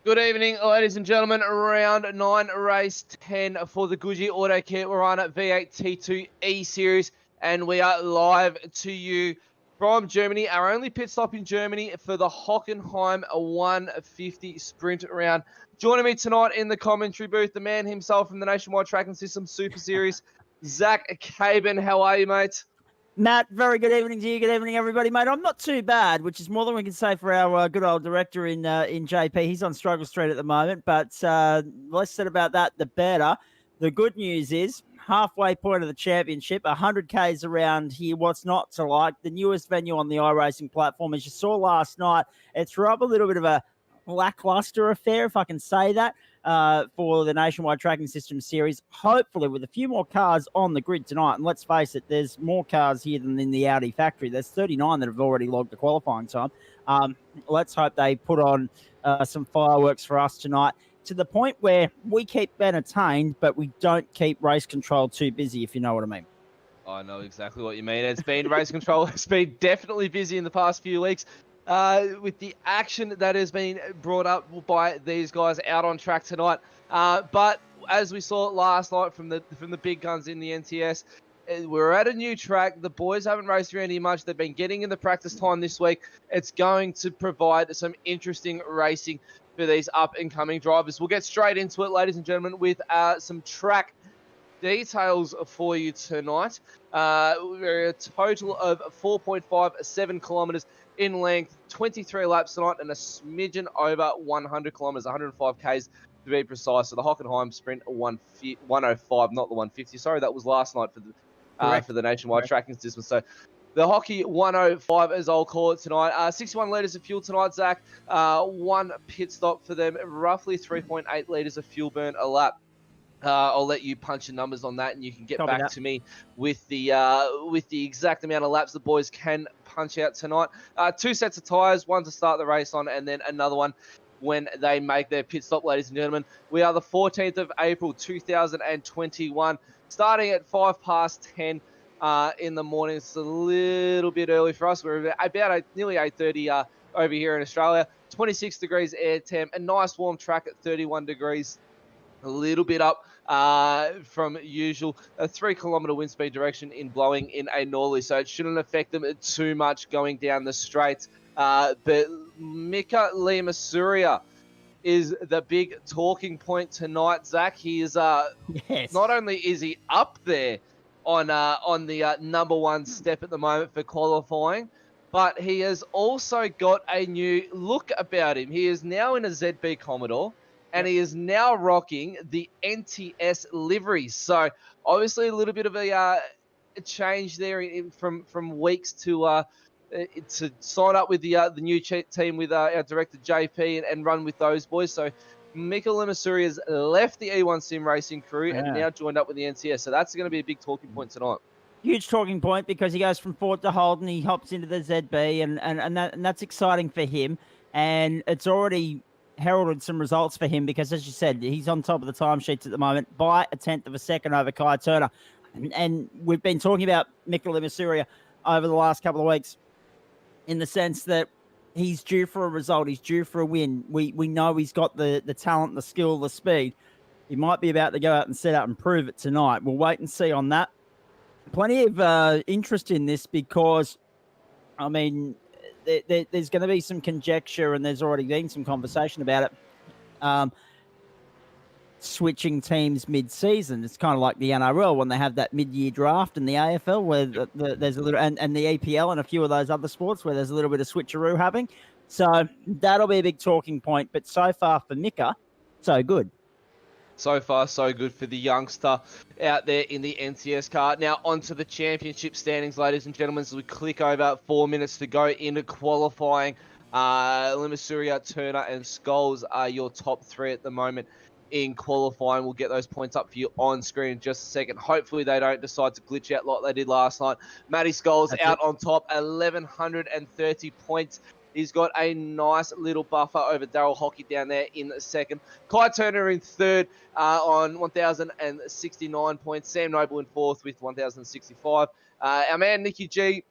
Good evening, ladies and gentlemen. Round 9, race 10 for the Goodyear Autocare Warana V8 T2 E-Series. And we are live to you from Germany. Our only pit stop in Germany for the Hockenheim 150 sprint round. Joining me tonight in the commentary booth, the man himself from the Nationwide Tracking System Super Series, Zach Caben. How are you, mate? Matt, very good evening to you. Good evening, everybody, mate. I'm not too bad, which is more than we can say for our good old director in JP. He's on struggle street at the moment, but less said about that, the better. The good news is halfway point of the championship, 100 Ks around here. What's not to like? The newest venue on the iRacing platform, as you saw last night, it threw up a little bit of a lackluster affair, if I can say that. For the Nationwide Tracking System Series, hopefully with a few more cars on the grid tonight. And let's face it, there's more cars here than in the Audi factory. There's 39 that have already logged the qualifying time. Let's hope they put on some fireworks for us tonight, to the point where we keep entertained, but we don't keep race control too busy, if you know what I mean. I know exactly what you mean. It's been race control. It's been definitely busy in the past few weeks. With the action that has been brought up by these guys out on track tonight. But as we saw last night from the big guns in the NTS, we're at a new track. The boys haven't raced around here much. They've been getting in the practice time this week. It's going to provide some interesting racing for these up-and-coming drivers. We'll get straight into it, ladies and gentlemen, with some track details for you tonight. We're a total of 4.57 kilometers in length, 23 laps tonight, and a smidgen over 100 kilometers, 105 Ks to be precise. So the Hockenheim sprint 105, not the 150. Sorry, that was last night for the Nationwide Tracking System. So the Hockey 105, as I'll call it tonight. 61 litres of fuel tonight, Zach. One pit stop for them, roughly 3.8 litres of fuel burn a lap. I'll let you punch the numbers on that, and you can get back to me with the exact amount of laps the boys can punch out tonight. 2 sets of tyres, one to start the race on, and then another one when they make their pit stop, ladies and gentlemen. We are the 14th of April, 2021, starting at 10:05 in the morning. It's a little bit early for us. We're about nearly 8:30 over here in Australia. 26 degrees air temp, a nice warm track at 31 degrees. A little bit up from usual. A 3-kilometer wind speed direction in blowing in a northerly, so it shouldn't affect them too much going down the straight. But Mika Liamasuria is the big talking point tonight, Zach. He is Yes. Not only is he up there on the number one step at the moment for qualifying, but he has also got a new look about him. He is now in a ZB Commodore, and he is now rocking the NTS livery. So obviously a little bit of a change there from weeks to sign up with the new team with our director JP and run with those boys. So Mika Liamasuria has left the E1 Sim Racing crew and now joined up with the NTS. So that's going to be a big talking point tonight. Huge talking point, because he goes from Ford to Holden. He hops into the ZB, and that's exciting for him. And it's already heralded some results for him, because, as you said, he's on top of the timesheets at the moment by a 1/10 of a second over Kai Turner. And we've been talking about Mika Liamasuria over the last couple of weeks, in the sense that he's due for a result. He's due for a win. We know he's got the talent, the skill, the speed. He might be about to go out and set out and prove it tonight. We'll wait and see on that. Plenty of interest in this, because, I mean, there's going to be some conjecture, and there's already been some conversation about it. Switching teams mid-season. It's kind of like the NRL when they have that mid-year draft, and the AFL where there's a little, and the EPL and a few of those other sports where there's a little bit of switcheroo happening. So that'll be a big talking point. But so far for Mika, so good. So far, so good for the youngster out there in the NTS car. Now, onto the championship standings, ladies and gentlemen, as we click over 4 minutes to go into qualifying. Liamasuria, Turner, and Scholes are your top 3 at the moment in qualifying. We'll get those points up for you on screen in just a second. Hopefully, they don't decide to glitch out like they did last night. Matty Scholes out on top, 1,130 points. He's got a nice little buffer over Daryl Hockey down there in second. Kai Turner in third on 1,069 points. Sam Noble in fourth with 1,065. Our man Nicky G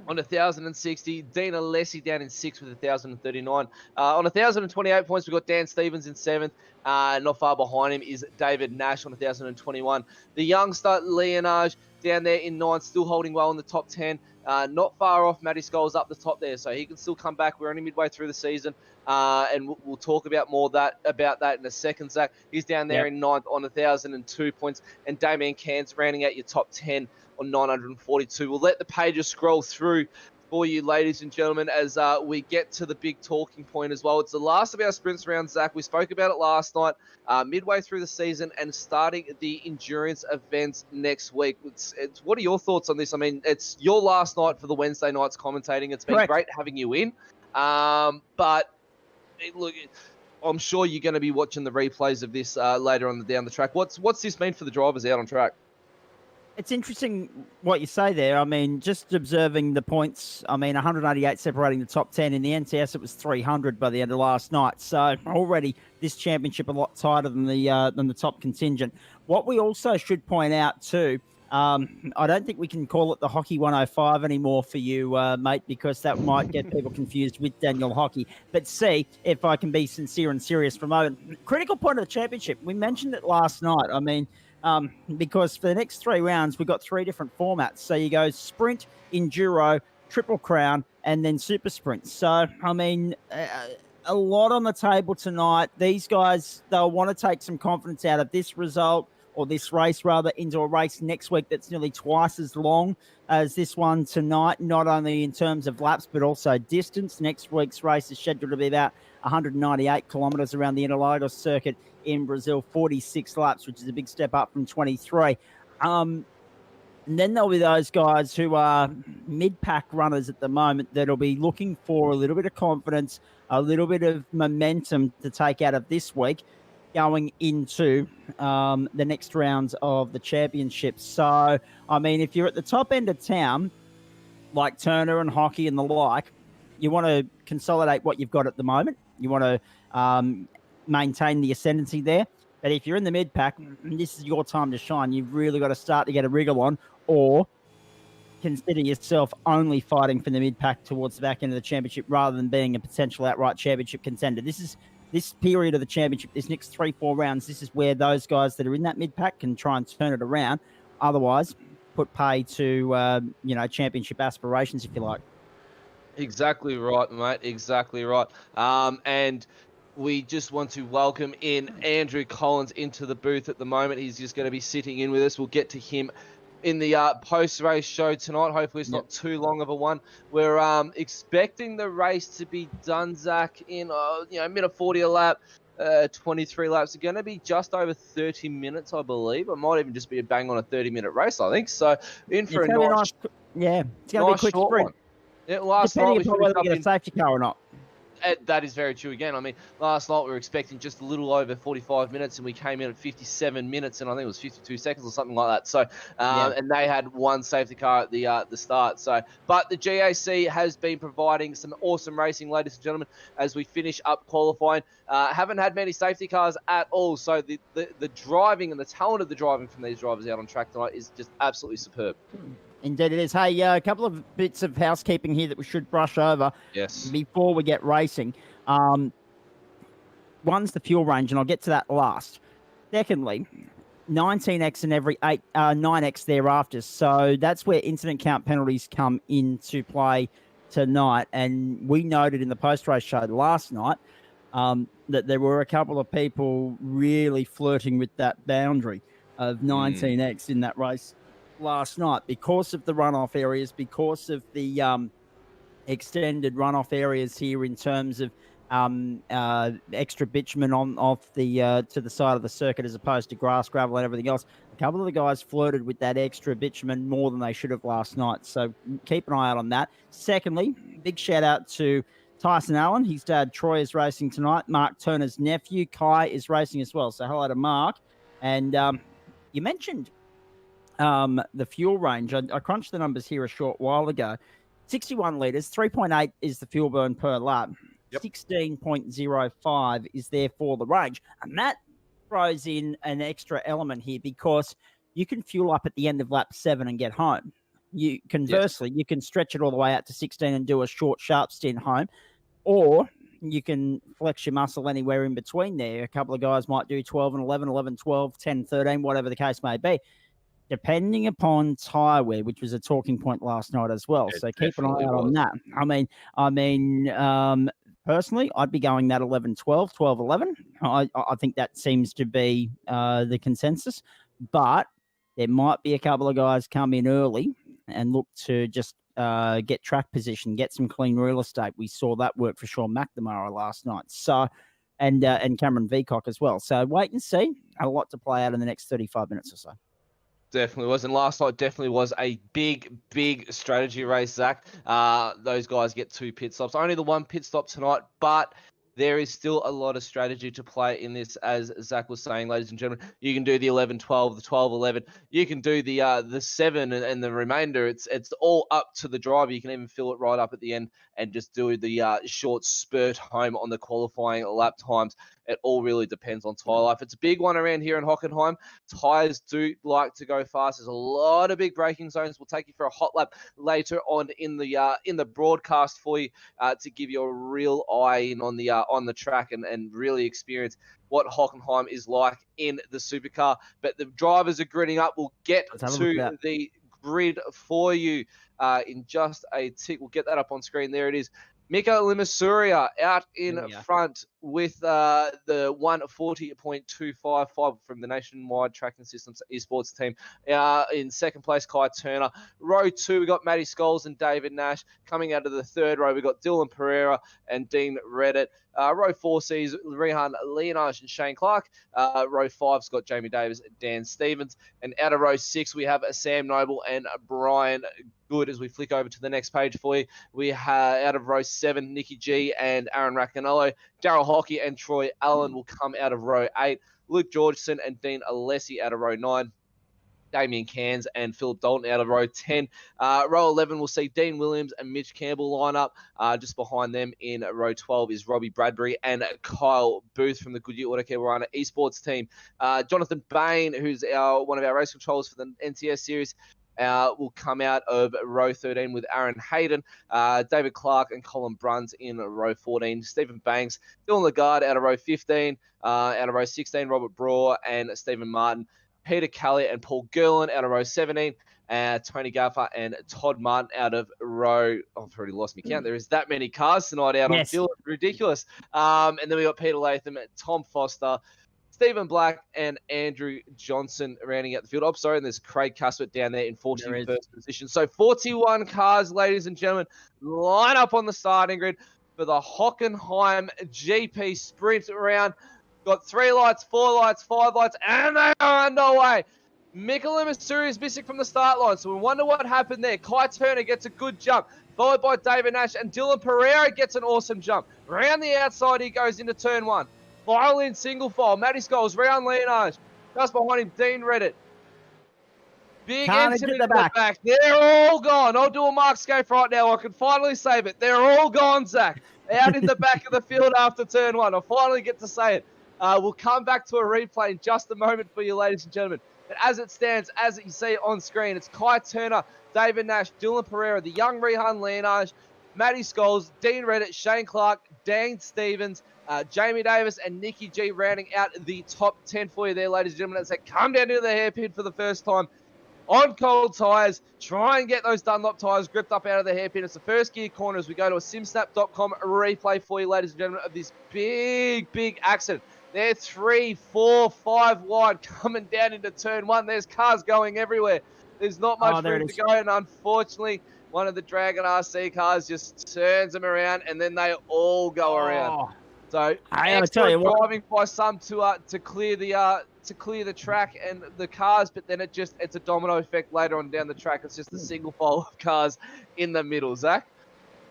on 1,060. Dean Alessi down in 6th with 1,039. On 1,028 points, we've got Dan Stevens in 7th. Not far behind him is David Nash on 1,021. The youngster, Leonage, down there in 9th, still holding well in the top 10. Not far off Matty Scholes up the top there, so he can still come back. We're only midway through the season, and we'll talk about about that in a second, Zach. He's down there in 9th on 1,002 points, and Damien Cairns rounding out your top 10 on 942. We'll let the pages scroll through for you, ladies and gentlemen, as we get to the big talking point as well. It's the last of our sprints round, Zach. We spoke about it last night, midway through the season and starting the endurance events next week. What are your thoughts on this? I mean, it's your last night for the Wednesday nights commentating. It's been great having you in, but look, I'm sure you're going to be watching the replays of this later on down the track. What's this mean for the drivers out on track? It's interesting what you say there. I mean, just observing the points, 188 separating the top 10. In the NTS, it was 300 by the end of last night. So already this championship a lot tighter than the top contingent. What we also should point out too, I don't think we can call it the Hockey 105 anymore for you, mate, because that might get people confused with Daniel Hockey. But see, if I can be sincere and serious for a moment, critical point of the championship. We mentioned it last night. Because for the next 3 rounds, we've got 3 different formats. So you go sprint, enduro, triple crown, and then super sprint. So, a lot on the table tonight. These guys, they'll want to take some confidence out of this result, or this race rather, into a race next week that's nearly twice as long as this one tonight, not only in terms of laps, but also distance. Next week's race is scheduled to be about 198 kilometres around the Interlagos circuit in Brazil, 46 laps, which is a big step up from 23. And then there'll be those guys who are mid-pack runners at the moment that'll be looking for a little bit of confidence, a little bit of momentum to take out of this week going into the next rounds of the championship. So, if you're at the top end of town, like Turner and Hockey and the like, you want to consolidate what you've got at the moment. You want to maintain the ascendancy there. But if you're in the mid-pack, this is your time to shine. You've really got to start to get a wriggle on, or consider yourself only fighting for the mid-pack towards the back end of the championship rather than being a potential outright championship contender. This period of the championship, this next 3-4 rounds, this is where those guys that are in that mid-pack can try and turn it around. Otherwise, put pay to, championship aspirations, if you like. Exactly right, mate. Exactly right. And we just want to welcome in Andrew Collins into the booth at the moment. He's just going to be sitting in with us. We'll get to him in the post-race show tonight. Hopefully it's not too long of a one. We're expecting the race to be done, Zach, in minute 40 a lap, 23 laps. It's going to be just over 30 minutes, I believe. It might even just be a bang on a 30-minute race, I think. So in for a nice, it's going to be a quick sprint. One. Yeah, last Depending night we upon whether we get a safety car or not. That is very true again. Last night we were expecting just a little over 45 minutes, and we came in at 57 minutes, and I think it was 52 seconds or something like that. So, and they had one safety car at the start. So, but the GAC has been providing some awesome racing, ladies and gentlemen, as we finish up qualifying. Haven't had many safety cars at all. So the driving and the talent of the driving from these drivers out on track tonight is just absolutely superb. Indeed it is. Hey, a couple of bits of housekeeping here that we should brush over before we get racing. One's the fuel range, and I'll get to that last. Secondly, 19x and every 9x thereafter. So that's where incident count penalties come into play tonight. And we noted in the post-race show last night that there were a couple of people really flirting with that boundary of 19x in that race last night because of the runoff areas, because of the extended runoff areas here in terms of extra bitumen off the to the side of the circuit as opposed to grass, gravel, and everything else. A couple of the guys flirted with that extra bitumen more than they should have last night, so keep an eye out on that. Secondly, big shout out to Tyson Allen. His dad Troy is racing tonight. Mark Turner's nephew Kai is racing as well, so hello to Mark. And you mentioned the fuel range. I crunched the numbers here a short while ago. 61 litres, 3.8 is the fuel burn per lap. 16.05 is therefore the range. And that throws in an extra element here because you can fuel up at the end of lap 7 and get home. You conversely, you can stretch it all the way out to 16 and do a short, sharp stint home, or you can flex your muscle anywhere in between there. A couple of guys might do 12 and 11, 11, 12, 10, 13, whatever the case may be, depending upon tyre wear, which was a talking point last night as well. So keep an eye out on that. Personally, I'd be going that 11, 12, 12, 11. I think that seems to be the consensus, but there might be a couple of guys come in early and look to just get track position, get some clean real estate. We saw that work for Sean McNamara last night. So, and Cameron Veacock as well. So wait and see. A lot to play out in the next 35 minutes or so. Definitely was. And last night definitely was a big strategy race, Zach. Those guys get 2 pit stops. Only the 1 pit stop tonight, but there is still a lot of strategy to play in this, as Zach was saying, ladies and gentlemen. You can do the 11-12, the 12-11. You can do the 7 and the remainder. It's all up to the driver. You can even fill it right up at the end and just do the short spurt home on the qualifying lap times. It all really depends on tyre life. It's a big one around here in Hockenheim. Tyres do like to go fast. There's a lot of big braking zones. We'll take you for a hot lap later on in the broadcast for you to give you a real eye in on the track and really experience what Hockenheim is like in the supercar. But the drivers are gritting up. We'll get to the grid for you in just a tick. We'll get that up on screen. There it is. Mika Limassuria out in front with the 140.255 from the Nationwide Tracking Systems esports team. In second place, Kai Turner. Row 2, we got Matty Scholes and David Nash. Coming out of the third row, we got Dylan Pereira and Dean Reddit. Row 4 sees Rehan Leonage and Shane Clark. Row 5's got Jamie Davis and Dan Stevens. And out of row 6, we have Sam Noble and Brian Good. As we flick over to the next page for you, we have out of row 7, Nikki G and Aaron Raccanello. Darryl Hockey and Troy Allen will come out of row 8. Luke Georgeson and Dean Alessi out of row 9. Damien Cairns and Philip Dalton out of row 10. Row 11 will see Dean Williams and Mitch Campbell line up. Just behind them in row 12 is Robbie Bradbury and Kyle Booth from the Goodyear Autocare Warana esports team. Jonathan Bain, who's one of our race controllers for the NTS series, will come out of row 13 with Aaron Hayden, David Clark and Colin Bruns in row 14. Stephen Banks, Dylan Lagarde out of row 15. Out of row 16, Robert Braw and Stephen Martin. Peter Kelly and Paul Gerlin out of row 17. Tony Gaffer and Todd Martin out of row... Oh, I've already lost my count. There is that many cars tonight out on field. Ridiculous. And then we got Peter Latham, Tom Foster, Stephen Black and Andrew Johnson rounding out the field. I'm sorry, and there's Craig Cuthbert down there in 41st position. So 41 cars, ladies and gentlemen, line up on the starting grid for the Hockenheim GP sprint round. Got 3 lights, 4 lights, 5 lights, and they are underway. Mika Limassuria is missing from the start line, so we wonder what happened there. Kai Turner gets a good jump, followed by David Nash, and Dylan Pereira gets an awesome jump. Round the outside, he goes into turn 1. File in single file. Matty Scholes, round Leonage. Just behind him, Dean Reddit. Big incident in the back. They're all gone. I'll do a mark scape right now. I can finally save it. They're all gone, Zach. Out in the back of the field after turn 1. I finally get to say it. We'll come back to a replay in just a moment for you, ladies and gentlemen. But as it stands, as you see on screen, it's Kai Turner, David Nash, Dylan Pereira, the young Rehan Leonage, Matty Scholes, Dean Reddit, Shane Clark, Dan Stevens, Jamie Davis and Nikki G rounding out the top 10 for you there, ladies and gentlemen, as they come down to the hairpin for the first time on cold tyres. Try and get those Dunlop tyres gripped up out of the hairpin. It's the first gear corner as we go to a simsnap.com replay for you, ladies and gentlemen, of this big accident. They're 3, 4, 5 wide coming down into turn 1. There's cars going everywhere. There's not much room to go, and unfortunately, one of the Dragon RC cars just turns them around, and then they all go around. So I tell you, driving by some to clear the track and the cars, but then it's a domino effect later on down the track. It's just a single file of cars in the middle. Zach,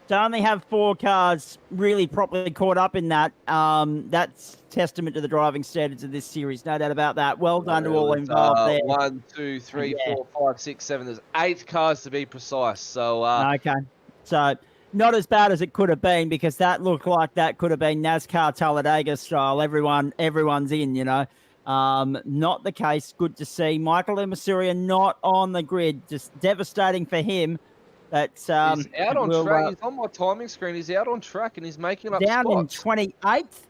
to only have 4 cars really properly caught up in that, that's testament to the driving standards of this series, no doubt about that. Well done to all involved there. 1, 2, 3, 4, 5, 6, 7. There's 8 cars to be precise. So okay, so not as bad as it could have been, because that looked like that could have been NASCAR Talladega style. Everyone's in, you know. Not the case. Good to see. Michael Imasuria not on the grid. Just devastating for him. That's He's out on will, track. He's on my timing screen. He's out on track and he's making up down spots. in 28th.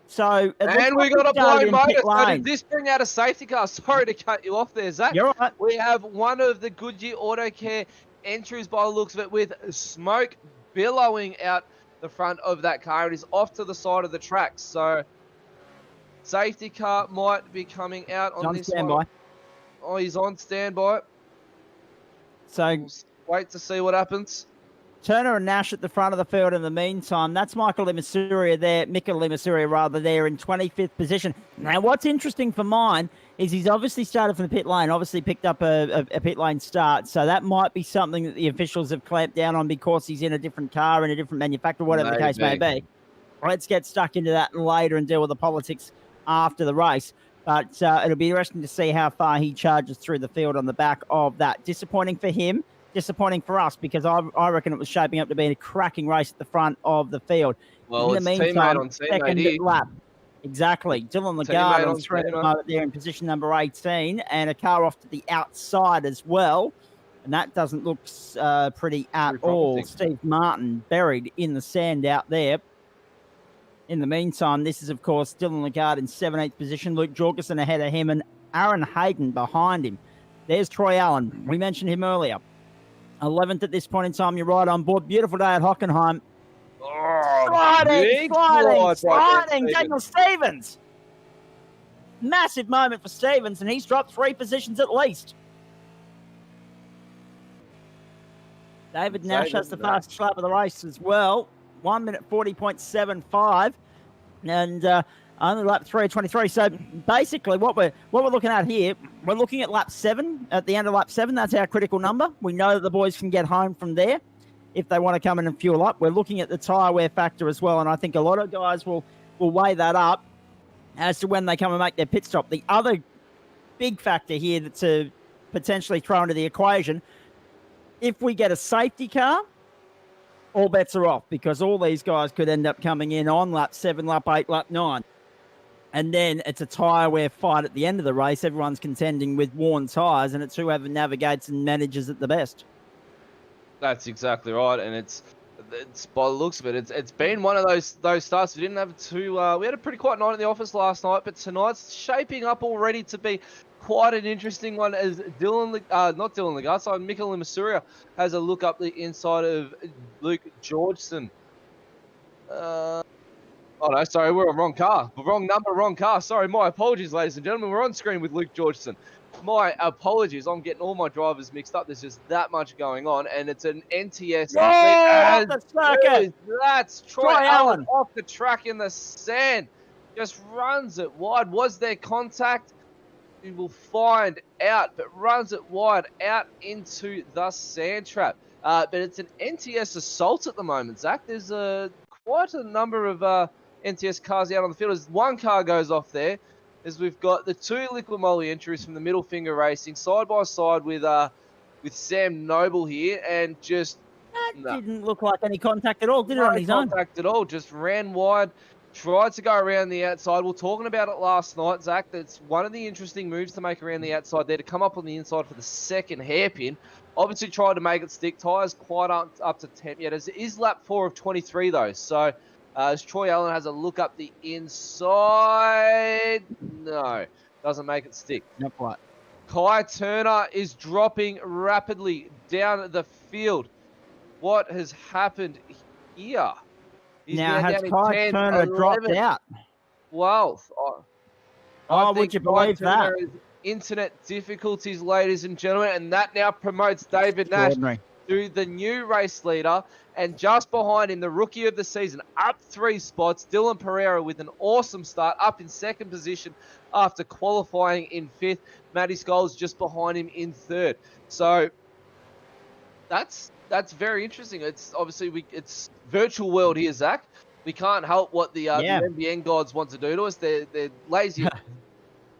So and we got a blown motor. So did this bring out a safety car? Sorry to cut you off there, Zach. You're right. We have one of the Goodyear Autocare entries by the looks of it, with smoke billowing out the front of that car. It is off to the side of the track. So safety car might be coming out on this standby. one. Oh, he's on standby. So we'll wait to see what happens. Turner and Nash at the front of the field in the meantime. That's Michael Imasuria there, Michael Imasuria rather, there in 25th position. Now, what's interesting for mine is he's obviously started from the pit lane, obviously picked up a pit lane start. So that might be something that the officials have clamped down on because he's in a different car, in a different manufacturer, whatever the case may be. Let's get stuck into that later and deal with the politics after the race. But it'll be interesting to see how far he charges through the field on the back of that. Disappointing for him. Disappointing for us, because I reckon it was shaping up to be a cracking race at the front of the field. Well, in the meantime, second lap. Exactly. Dylan Lagarde on through at the moment there in position number 18, and a car off to the outside as well. And that doesn't look pretty at all. Steve Martin buried in the sand out there. In the meantime, this is, of course, Dylan Lagarde in 17th position. Luke Jorgensen ahead of him, and Aaron Hayden behind him. There's Troy Allen. We mentioned him earlier. 11th at this point in time. You're right on board. Beautiful day at Hockenheim. Oh, sliding. Daniel Stevens. Massive moment for Stevens, and he's dropped 3 positions at least. David Nash has the fastest lap of the race as well. 1 minute 40.75. And only lap 3:23. So basically what we're looking at here, we're looking at lap 7. At the end of lap 7, that's our critical number. We know that the boys can get home from there if they want to come in and fuel up. We're looking at the tyre wear factor as well, and I think a lot of guys will weigh that up as to when they come and make their pit stop. The other big factor here to potentially throw into the equation, if we get a safety car, all bets are off, because all these guys could end up coming in on lap 7, lap 8, lap 9. And then it's a tyre wear fight at the end of the race. Everyone's contending with worn tyres, and it's whoever navigates and manages it the best. That's exactly right, and it's by the looks of it, it's been one of those starts. We didn't have we had a pretty quiet night in the office last night, but tonight's shaping up already to be quite an interesting one, as Michael Imasuria has a look up the inside of Luke Georgeson. Oh, no, sorry, we're on wrong car. Wrong number, wrong car. Sorry, my apologies, ladies and gentlemen. We're on screen with Luke Georgeson. My apologies. I'm getting all my drivers mixed up. There's just that much going on, and it's an NTS. Off the circuit. That's Troy Allen off the track in the sand. Just runs it wide. Was there contact? We will find out, but runs it wide out into the sand trap. But it's an NTS assault at the moment, Zach. There's quite a number of NTS cars out on the field. As one car goes off there, as we've got the 2 liquid moly entries from the Middle Finger Racing side by side with Sam Noble here, and just didn't look like any contact at all, did it? On his own? No contact at all. Just ran wide, tried to go around the outside. We were talking about it last night, Zach. That's one of the interesting moves to make around the outside there, to come up on the inside for the second hairpin. Obviously tried to make it stick. Tyres quite up to temp yet. It is lap 4 of 23 though. So as Troy Allen has a look up the inside. No, doesn't make it stick. Not quite. Kai Turner is dropping rapidly down the field. What has happened here? Now has Kai Turner dropped out? 12th. Would you believe that? Internet difficulties, ladies and gentlemen, and that now promotes David Nash to the new race leader, and just behind him, the rookie of the season, up 3 spots, Dylan Pereira with an awesome start, up in 2nd position after qualifying in 5th. Matty Scholes just behind him in 3rd. So that's very interesting. It's obviously it's virtual world here, Zach. We can't help what the NBN gods want to do to us. They're lazy.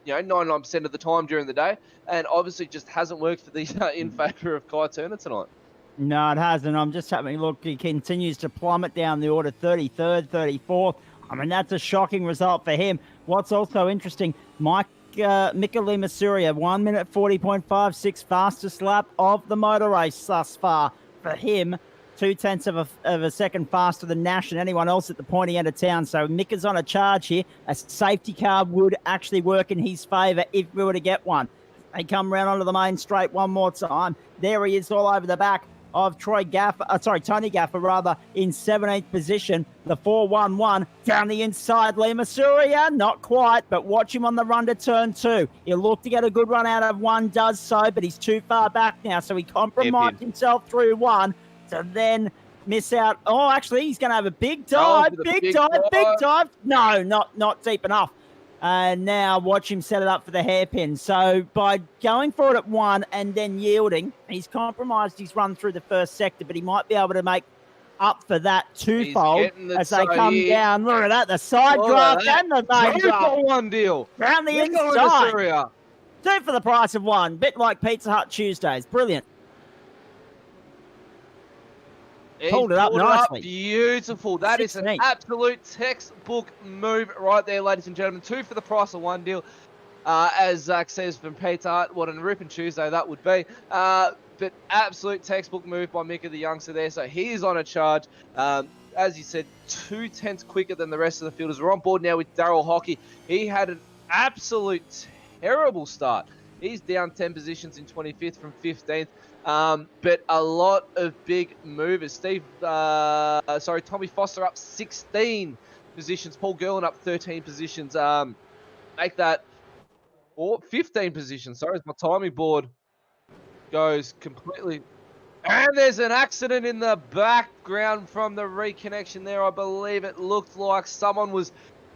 99% of the time during the day, and obviously just hasn't worked for these in favour of Kai Turner tonight. No, it hasn't. I'm just having a look. He continues to plummet down the order, 33rd, 34th. I mean, that's a shocking result for him. What's also interesting, Mike Mika Limasuria, 1 minute 40.56, fastest lap of the motor race thus far for him. 0.2 of a second faster than Nash and anyone else at the pointy end of town. So Mika's on a charge here. A safety car would actually work in his favour if we were to get one. They come round onto the main straight one more time. There he is all over the back of Tony Gaffer, in 17th position. The 4-1-1 down the inside. Limasuria, not quite, but watch him on the run to turn 2. He'll look to get a good run out of 1, does so, but he's too far back now, so he compromised himself through 1 to then miss out. Oh, actually, he's going to have a big dive, big dive. No, not deep enough. And now watch him set it up for the hairpin. So by going for it at 1 and then yielding, he's compromised his run through the first sector, but he might be able to make up for that twofold as they come down. Look at that, the side draft and the main draft. One deal. Round the inside. 2 for the price of 1. Bit like Pizza Hut Tuesdays. Brilliant. Pulled it up nicely. Beautiful. That is an absolute textbook move right there, ladies and gentlemen. 2 for the price of 1 deal. As Zach says from Pizza Hut, what a ripping Tuesday that would be. But absolute textbook move by Mika the youngster there. So he is on a charge. As you said, 0.2 quicker than the rest of the fielders. We're on board now with Daryl Hockey. He had an absolute terrible start. He's down 10 positions in 25th from 15th. But a lot of big movers. Tommy Foster up 16 positions. Paul Gerlin up 13 positions. Make that 15 positions. Sorry, my timing board goes completely. And there's an accident in the background from the reconnection there. I believe it looked like someone was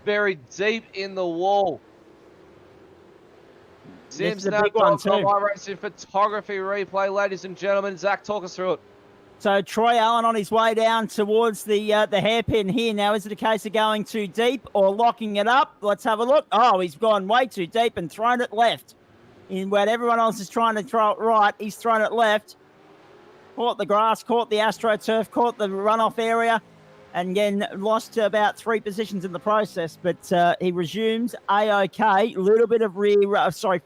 buried deep in the wall. Sims now from iRacing photography replay, ladies and gentlemen. Zach, talk us through it. So Troy Allen on his way down towards the hairpin here. Now, is it a case of going too deep or locking it up? Let's have a look. Oh, he's gone way too deep and thrown it left. In where everyone else is trying to throw it right, he's thrown it left. Caught the grass, caught the AstroTurf, caught the runoff area, and again lost about 3 positions in the process. But he resumes A-OK. Little bit of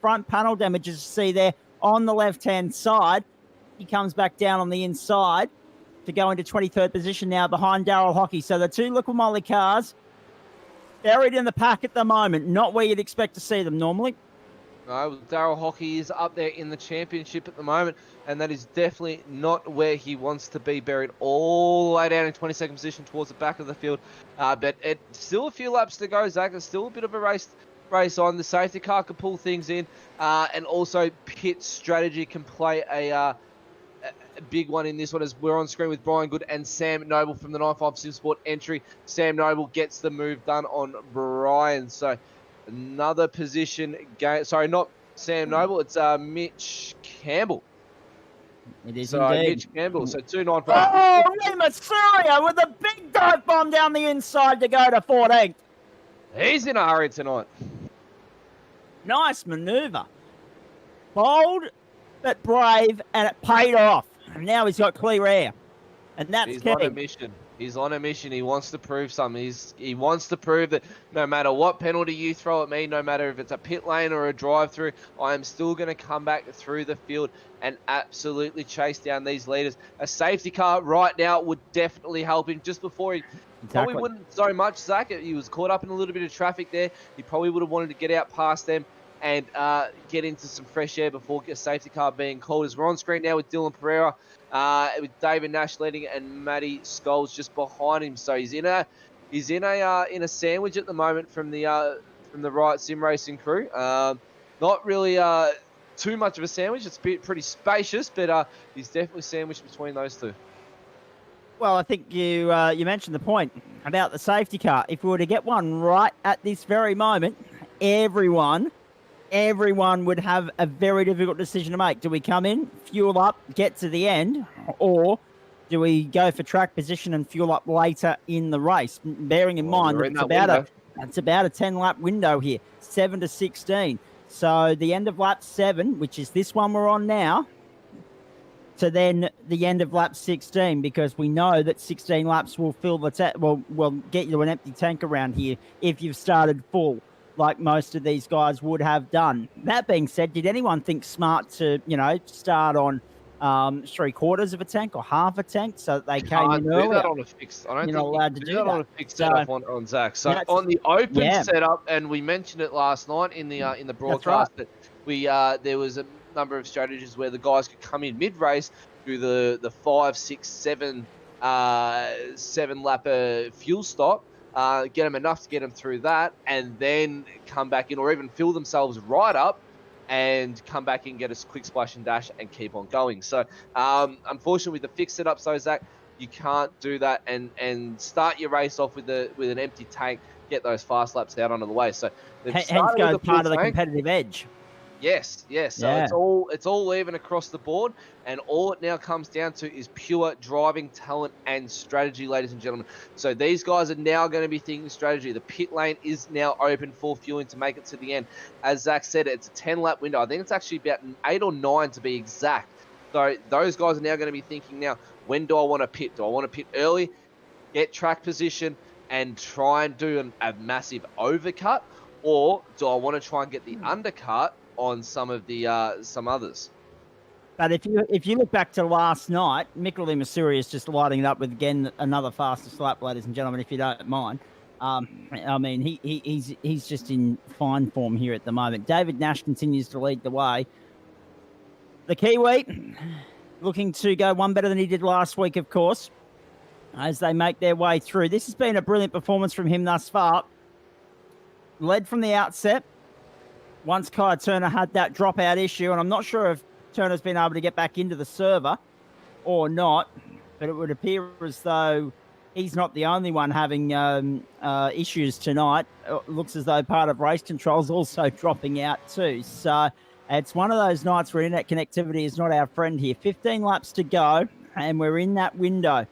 front panel damage, as you see there on the left-hand side. He comes back down on the inside to go into 23rd position now behind Daryl Hockey. So the 2 Liqui Moly cars buried in the pack at the moment. Not where you'd expect to see them normally. No, Daryl Hockey is up there in the championship at the moment, and that is definitely not where he wants to be, buried all the way down in 22nd position towards the back of the field. But it's still a few laps to go, Zach. There's still a bit of a race on. The safety car can pull things in, and also pit strategy can play a big one in this one, as we're on screen with Brian Good and Sam Noble from the 95 Sim Sport entry. Sam Noble gets the move done on Brian. So another position gain. Sorry, not Sam Noble. It's Mitch Campbell. It is indeed. Mitch Campbell. So 295. Oh, Limasuria with a big dive bomb down the inside to go to 14th. He's in a hurry tonight. Nice manoeuvre. Bold, but brave, and it paid off. And now he's got clear air. And that's He's key. on a mission. He's on a mission. He wants to prove something. He wants to prove that no matter what penalty you throw at me, no matter if it's a pit lane or a drive-through, I am still going to come back through the field and absolutely chase down these leaders. A safety car right now would definitely help him. Just before he probably wouldn't so much, Zach. He was caught up in a little bit of traffic there. He probably would have wanted to get out past them and get into some fresh air before a safety car being called. As we're on screen now with Dylan Pereira, with David Nash leading and Matty Scholes just behind him. So he's in a sandwich at the moment from the Riot Sim Racing crew. Not really too much of a sandwich. It's pretty spacious, but he's definitely sandwiched between those two. Well, I think you mentioned the point about the safety car. If we were to get one right at this very moment, everyone would have a very difficult decision to make. Do we come in, fuel up, get to the end, or do we go for track position and fuel up later in the race? Bearing in mind that it's about a 10-lap window here, 7 to 16. So the end of lap 7, which is this one we're on now, to then the end of lap 16, because we know that 16 laps will fill the will get you an empty tank around here if you've started full. like most of these guys would have done. That being said, did anyone think smart to, start on 3/4 of a tank or half a tank so that they came Can't in do that earlier? on a fixed. I don't You're think not you allowed can to do do that on that. a fixed So setup on Zach. So that's, on the open yeah, setup, and we mentioned it last night in the that's right. broadcast that we there was a number of strategies where the guys could come in mid race through the 5, 6, 7 7-lapper fuel stop. Get them enough to get them through that, and then come back in, or even fill themselves right up and come back in, get a quick splash and dash, and keep on going. So, unfortunately, with the fixed setup, so Zach, you can't do that and start your race off with an empty tank, get those fast laps out onto the way. So they've Hence started goes with a full part of the tank. competitive edge. Yes. So Yeah. it's all even across the board, and all it now comes down to is pure driving talent and strategy, ladies and gentlemen. So these guys are now going to be thinking strategy. The pit lane is now open for fueling to make it to the end. As Zach said, it's a 10-lap window. I think it's actually about 8 or 9 to be exact. So those guys are now going to be thinking now, when do I want to pit? Do I want to pit early, get track position, and try and do a massive overcut? Or do I want to try and get the undercut on some of the some others? But if you look back to last night, Mikkeli Masuri is just lighting it up with, again, another fastest lap, ladies and gentlemen, if you don't mind. I mean, he's just in fine form here at the moment. David Nash continues to lead the way. The Kiwi looking to go one better than he did last week, of course, as they make their way through. This has been a brilliant performance from him thus far. Led from the outset. Once Kai Turner had that dropout issue, and I'm not sure if Turner's been able to get back into the server or not, but it would appear as though he's not the only one having issues tonight. It looks as though part of race control is also dropping out too. So it's one of those nights where internet connectivity is not our friend here. 15 laps to go, and we're in that window.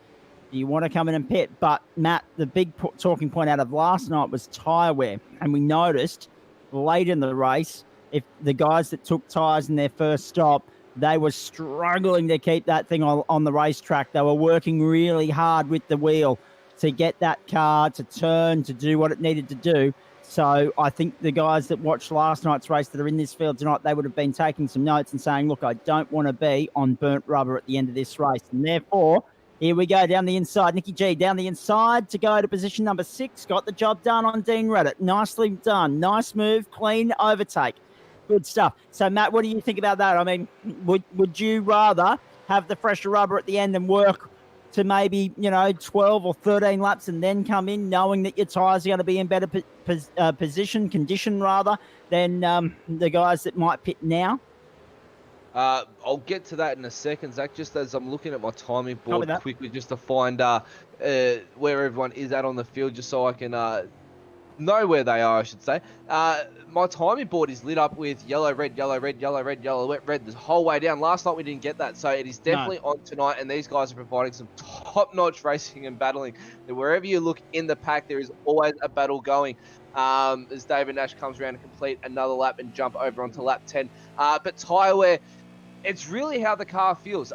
You want to come in and pit. But, Matt, the big talking point out of last night was tyre wear. And we noticed late in the race, if the guys that took tyres in their first stop, they were struggling to keep that thing on the racetrack. They were working really hard with the wheel to get that car to turn, to do what it needed to do. So I think the guys that watched last night's race that are in this field tonight, they would have been taking some notes and saying, look, I don't want to be on burnt rubber at the end of this race. And therefore, here we go down the inside. Nicky G down the inside to go to position number 6. Got the job done on Dean Reddit. Nicely done. Nice move. Clean overtake. Good stuff. So, Matt, what do you think about that? I mean, would you rather have the fresher rubber at the end and work to maybe, 12 or 13 laps and then come in knowing that your tyres are going to be in better condition rather than the guys that might pit now? I'll get to that in a second, Zach, just as I'm looking at my timing board quickly just to find where everyone is at on the field, just so I can know where they are, I should say. My timing board is lit up with yellow, red, yellow, red, yellow, red, yellow, red the whole way down. Last night we didn't get that, so it is definitely on tonight, and these guys are providing some top-notch racing and battling. Wherever you look in the pack, there is always a battle going. As David Nash comes around to complete another lap and jump over onto lap 10. But tyre wear, it's really how the car feels.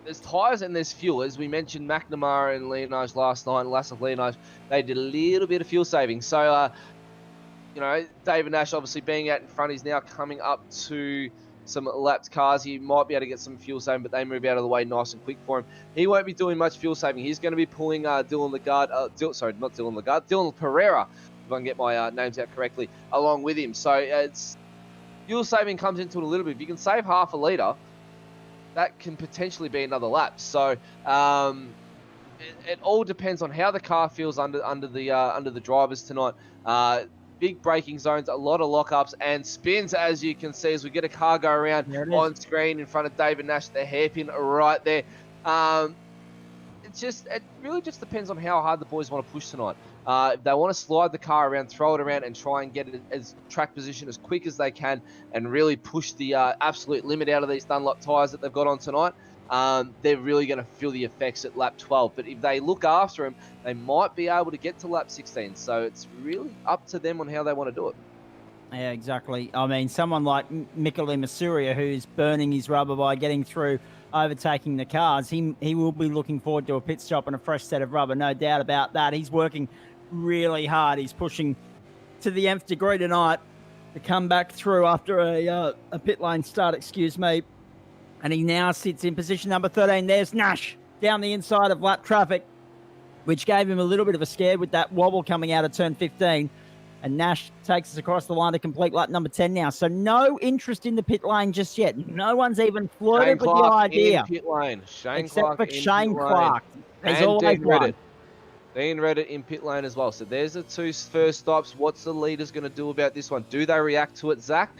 There's tyres and there's fuel. As we mentioned, McNamara and Leonage last night, and Lassif Leonage, they did a little bit of fuel saving. So, David Nash obviously being out in front, he's now coming up to some lapped cars. He might be able to get some fuel saving, but they move out of the way nice and quick for him. He won't be doing much fuel saving. He's going to be pulling Dylan Pereira, if I can get my names out correctly, along with him. So it's fuel saving comes into it a little bit. If you can save half a litre, that can potentially be another lap. So it all depends on how the car feels under the drivers tonight. Big braking zones, a lot of lockups and spins, as you can see, as we get a car go around on screen in front of David Nash, the hairpin right there. It really just depends on how hard the boys want to push tonight. If they want to slide the car around, throw it around, and try and get it as track position as quick as they can, and really push the absolute limit out of these Dunlop tyres that they've got on tonight, they're really going to feel the effects at lap 12. But if they look after them, they might be able to get to lap 16. So it's really up to them on how they want to do it. Yeah, exactly. I mean, someone like Mikkeli Masuri, who's burning his rubber by getting through, overtaking the cars, he will be looking forward to a pit stop and a fresh set of rubber, no doubt about that. He's working really hard. He's pushing to the nth degree tonight to come back through after a pit lane start, excuse me. And he now sits in position number 13. There's Nash down the inside of lap traffic, which gave him a little bit of a scare with that wobble coming out of turn 15. And Nash takes us across the line to complete lap number 10 now. So no interest in the pit lane just yet. No one's even flirted with the idea. In pit lane. Except for Shane Clark. He's always Dean won. Reddit. Dean Reddit in pit lane as well. So there's the two first stops. What's the leaders going to do about this one? Do they react to it, Zach?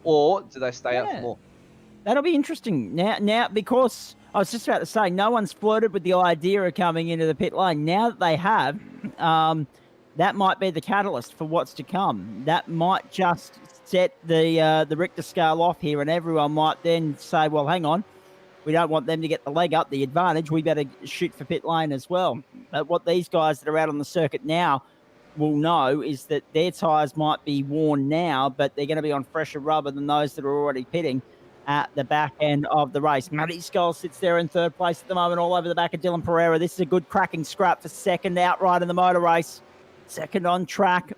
Or do they stay out for more? That'll be interesting. Now, because I was just about to say, no one's flirted with the idea of coming into the pit lane. Now that they have, that might be the catalyst for what's to come. That might just set the Richter scale off here, and everyone might then say, well, hang on, we don't want them to get the leg up, the advantage. We better shoot for pit lane as well. But what these guys that are out on the circuit now will know is that their tyres might be worn now, but they're going to be on fresher rubber than those that are already pitting at the back end of the race. Matty Scholes sits there in third place at the moment, all over the back of Dylan Pereira. This is a good cracking scrap for second outright in the motor race. Second on track.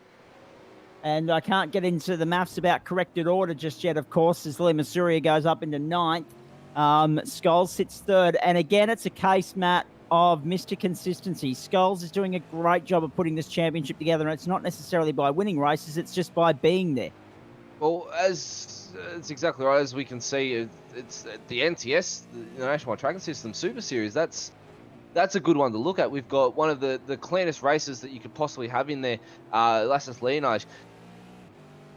And I can't get into the maths about corrected order just yet, of course, as Lee Masuria goes up into ninth. Scholes sits third. And again, it's a case, Matt, of Mr. Consistency. Scholes is doing a great job of putting this championship together, and it's not necessarily by winning races, it's just by being there. Well, it's exactly right. As we can see, it's the NTS, the Nationwide Tracking System Super Series. That's a good one to look at. We've got one of the cleanest races that you could possibly have in there. Lasses Leonage.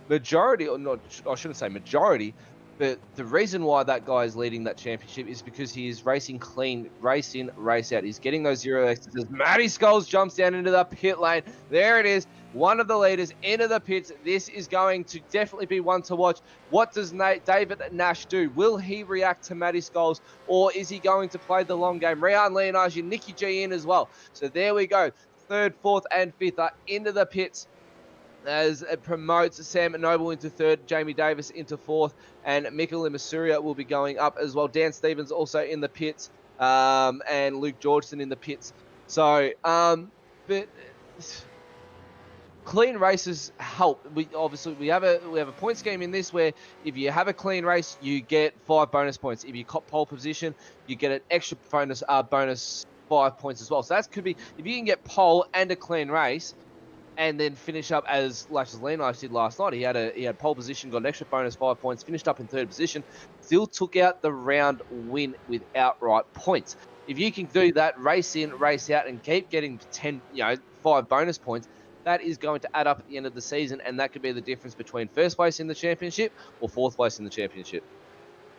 Majority, or not, I shouldn't say majority, but the reason why that guy is leading that championship is because he is racing clean, race in, race out. He's getting those zero exits. Matty Scholes jumps down into the pit lane. There it is. One of the leaders into the pits. This is going to definitely be one to watch. What does David Nash do? Will he react to Matty Scholes, or is he going to play the long game? Ryan Leonage and Nicky G in as well. So there we go. Third, fourth, and fifth are into the pits, as it promotes Sam Noble into third, Jamie Davis into fourth, and Mikkel Masuria will be going up as well. Dan Stevens also in the pits, and Luke Georgeson in the pits. So, but clean races help. We have a point scheme in this where if you have a clean race, you get 5 bonus points. If you cop pole position, you get an extra bonus 5 points as well. So that could be, if you can get pole and a clean race, and then finish up as Lashes Leonage did last night. He had pole position, got an extra bonus 5 points, finished up in third position, still took out the round win with outright points. If you can do that, race in, race out, and keep getting 5 bonus points, that is going to add up at the end of the season, and that could be the difference between first place in the championship or fourth place in the championship.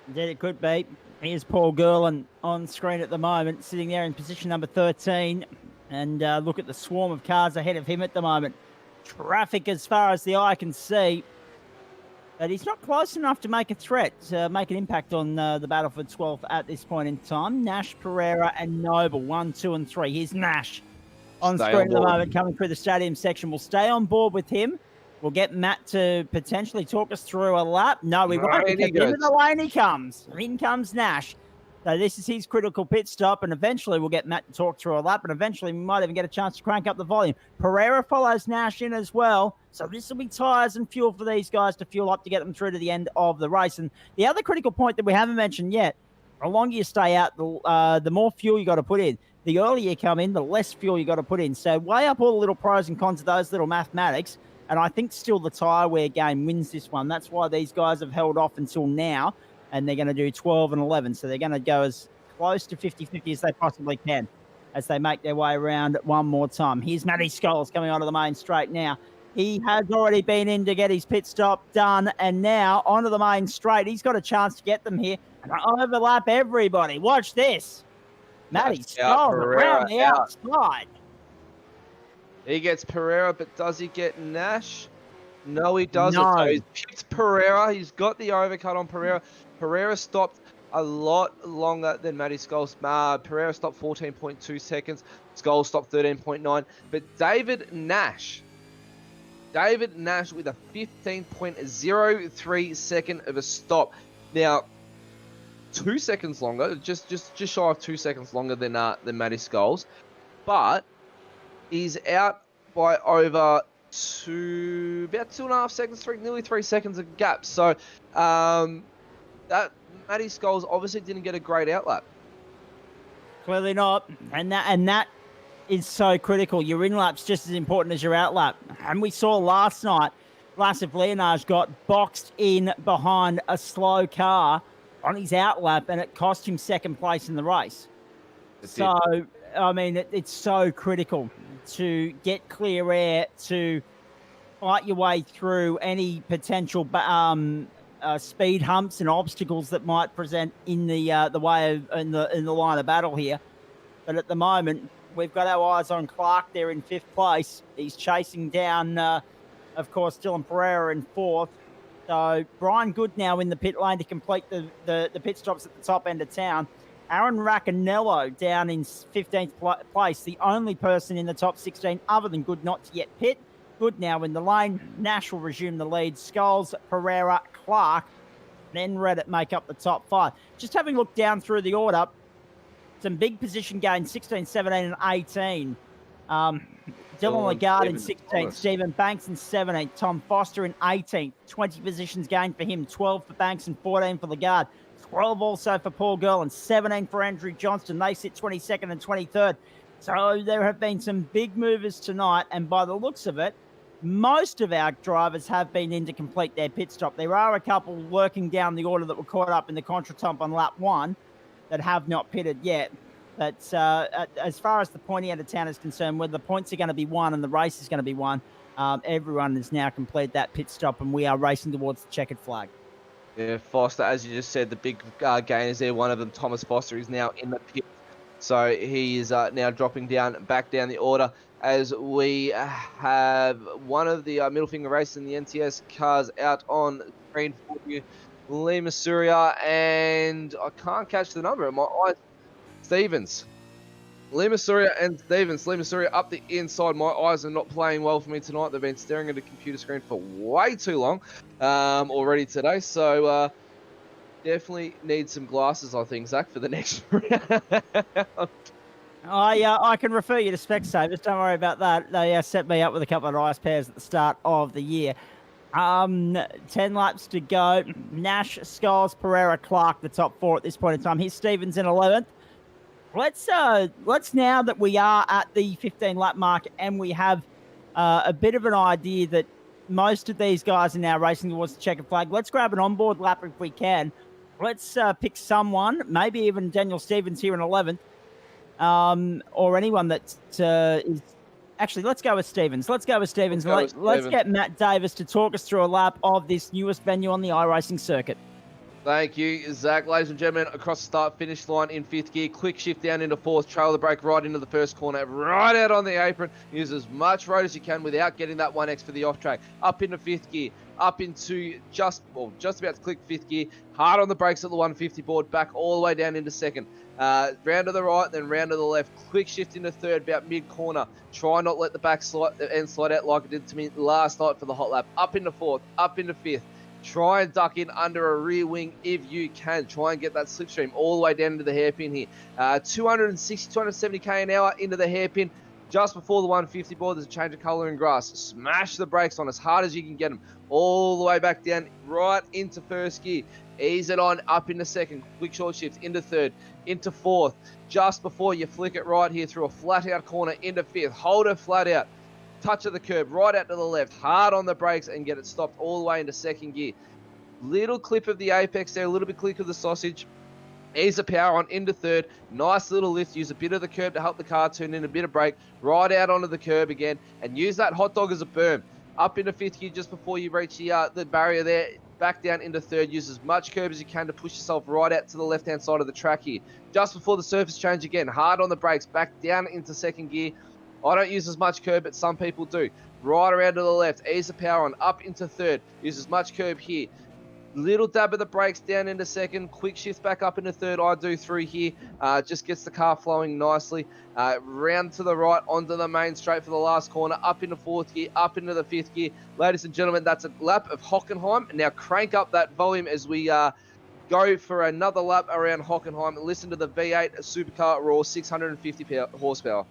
Indeed, it could be. Here's Paul Gerlin on screen at the moment, sitting there in position number 13. And look at the swarm of cars ahead of him at the moment. Traffic as far as the eye can see. But he's not close enough to make a threat, to make an impact on the battle for 12th at this point in time. Nash, Pereira, and Noble, 1, 2, and 3. Here's Nash on screen at the moment, coming through the stadium section. We'll stay on board with him. We'll get Matt to potentially talk us through a lap. No, we won't. Into the lane he comes. In comes Nash. So this is his critical pit stop, and eventually we'll get Matt to talk through a lap, and eventually we might even get a chance to crank up the volume. Pereira follows Nash in as well, so this will be tyres and fuel for these guys to fuel up to get them through to the end of the race. And the other critical point that we haven't mentioned yet, the longer you stay out, the more fuel you got to put in. The earlier you come in, the less fuel you got to put in. So weigh up all the little pros and cons of those little mathematics, and I think still the tyre wear game wins this one. That's why these guys have held off until now, and they're going to do 12 and 11. So they're going to go as close to 50-50 as they possibly can as they make their way around one more time. Here's Matty Scholes coming onto the main straight now. He has already been in to get his pit stop done, and now onto the main straight. He's got a chance to get them here and overlap everybody. Watch this. Matty Scholes around the outside. He gets Pereira, but does he get Nash? No, he doesn't. No. So he's picked Pereira. He's got the overcut on Pereira. Pereira stopped a lot longer than Matty Scholes. Pereira stopped 14.2 seconds. Scholes stopped 13.9. But David Nash with a 15.03 second of a stop. Now, 2 seconds longer, just shy of 2 seconds longer than Matty Scholes, but he's out by over about 2.5 seconds, nearly 3 seconds of gap. So that Matty Scholes obviously didn't get a great outlap. Clearly not, and that is so critical. Your in-lap's just as important as your outlap. And we saw last night, Lasif Leonage got boxed in behind a slow car on his outlap, and it cost him second place in the race. So, I mean, it's so critical to get clear air, to fight your way through any potential speed humps and obstacles that might present in the way of in the line of battle here. But at the moment, we've got our eyes on Clark there in 5th place. He's chasing down, of course, Dylan Pereira in 4th. So Brian Good now in the pit lane to complete the pit stops at the top end of town. Aaron Raccanello down in 15th place, the only person in the top 16 other than Good not to yet pit. Good now in the lane. Nash will resume the lead. Scholes, Pereira, Clark, then Reddit make up the top 5. Just having looked down through the order, some big position gains, 16, 17, and 18. Dylan Lagarde in 16th, Stephen Banks in 17th, Tom Foster in 18th, 20 positions gained for him, 12 for Banks and 14 for Lagarde, 12 also for Paul Girl and 17 for Andrew Johnston. They sit 22nd and 23rd. So there have been some big movers tonight, and by the looks of it, most of our drivers have been in to complete their pit stop. There are a couple working down the order that were caught up in the contretemps on lap 1 that have not pitted yet. But as far as the pointy end of town is concerned, where the points are going to be won and the race is going to be won, everyone has now completed that pit stop, and we are racing towards the checkered flag. Yeah, Foster, as you just said, the big gainers there. One of them, Thomas Foster, is now in the pit. So he is now dropping back down the order, as we have one of the middle finger races in the NTS cars out on screen for you. Lima Surya, and I can't catch the number. My eyes. Stevens. Lima Surya and Stevens. Lima Surya up the inside. My eyes are not playing well for me tonight. They've been staring at a computer screen for way too long already today. So definitely need some glasses, I think, Zach, for the next round. I can refer you to Specsavers. Don't worry about that. They set me up with a couple of nice pairs at the start of the year. 10 laps to go. Nash, Scholes, Pereira, Clark, the top 4 at this point in time. Here's Stevens in 11th. Let's now that we are at the 15-lap mark and we have a bit of an idea that most of these guys are now racing towards the checkered flag, let's grab an onboard lap if we can. Let's pick someone, maybe even Daniel Stevens here in 11th, or anyone that is... Actually, let's go with Stevens. Let's get Matt Davis to talk us through a lap of this newest venue on the iRacing circuit. Thank you, Zach. Ladies and gentlemen, across the start-finish line in 5th gear. Quick shift down into 4th. Trail the brake right into the first corner. Right out on the apron. Use as much road as you can without getting that 1X for the off-track. Up into 5th gear. Up into just about to click 5th gear. Hard on the brakes at the 150 board. Back all the way down into 2nd. Round to the right, then round to the left. Quick shift into 3rd, about mid-corner. Try not let the back slide out like it did to me last night for the hot lap. Up into 4th. Up into 5th. Try and duck in under a rear wing if you can. Try and get that slipstream all the way down into the hairpin here. 260, 270k an hour into the hairpin. Just before the 150 board, there's a change of colour in grass. Smash the brakes on as hard as you can get them. All the way back down, right into 1st gear. Ease it on, up into 2nd. Quick short shift, into 3rd, into 4th. Just before you flick it right here through a flat out corner into 5th. Hold it flat out. Touch of the curb, right out to the left, hard on the brakes and get it stopped all the way into 2nd gear. Little clip of the apex there, a little bit click of the sausage. Ease the power on into 3rd. Nice little lift. Use a bit of the curb to help the car turn in, a bit of brake. Right out onto the curb again. And use that hot dog as a berm. Up into 5th gear just before you reach the barrier there. Back down into 3rd. Use as much curb as you can to push yourself right out to the left-hand side of the track here. Just before the surface change again. Hard on the brakes. Back down into 2nd gear. I don't use as much curb, but some people do. Right around to the left. Ease the power on. Up into 3rd. Use as much curb here. Little dab of the brakes down into 2nd. Quick shift back up into 3rd. I do through here. Just gets the car flowing nicely. Round to the right onto the main straight for the last corner. Up into 4th gear. Up into the 5th gear. Ladies and gentlemen, that's a lap of Hockenheim. Now crank up that volume as we go for another lap around Hockenheim. Listen to the V8 Supercar roar, 650 horsepower.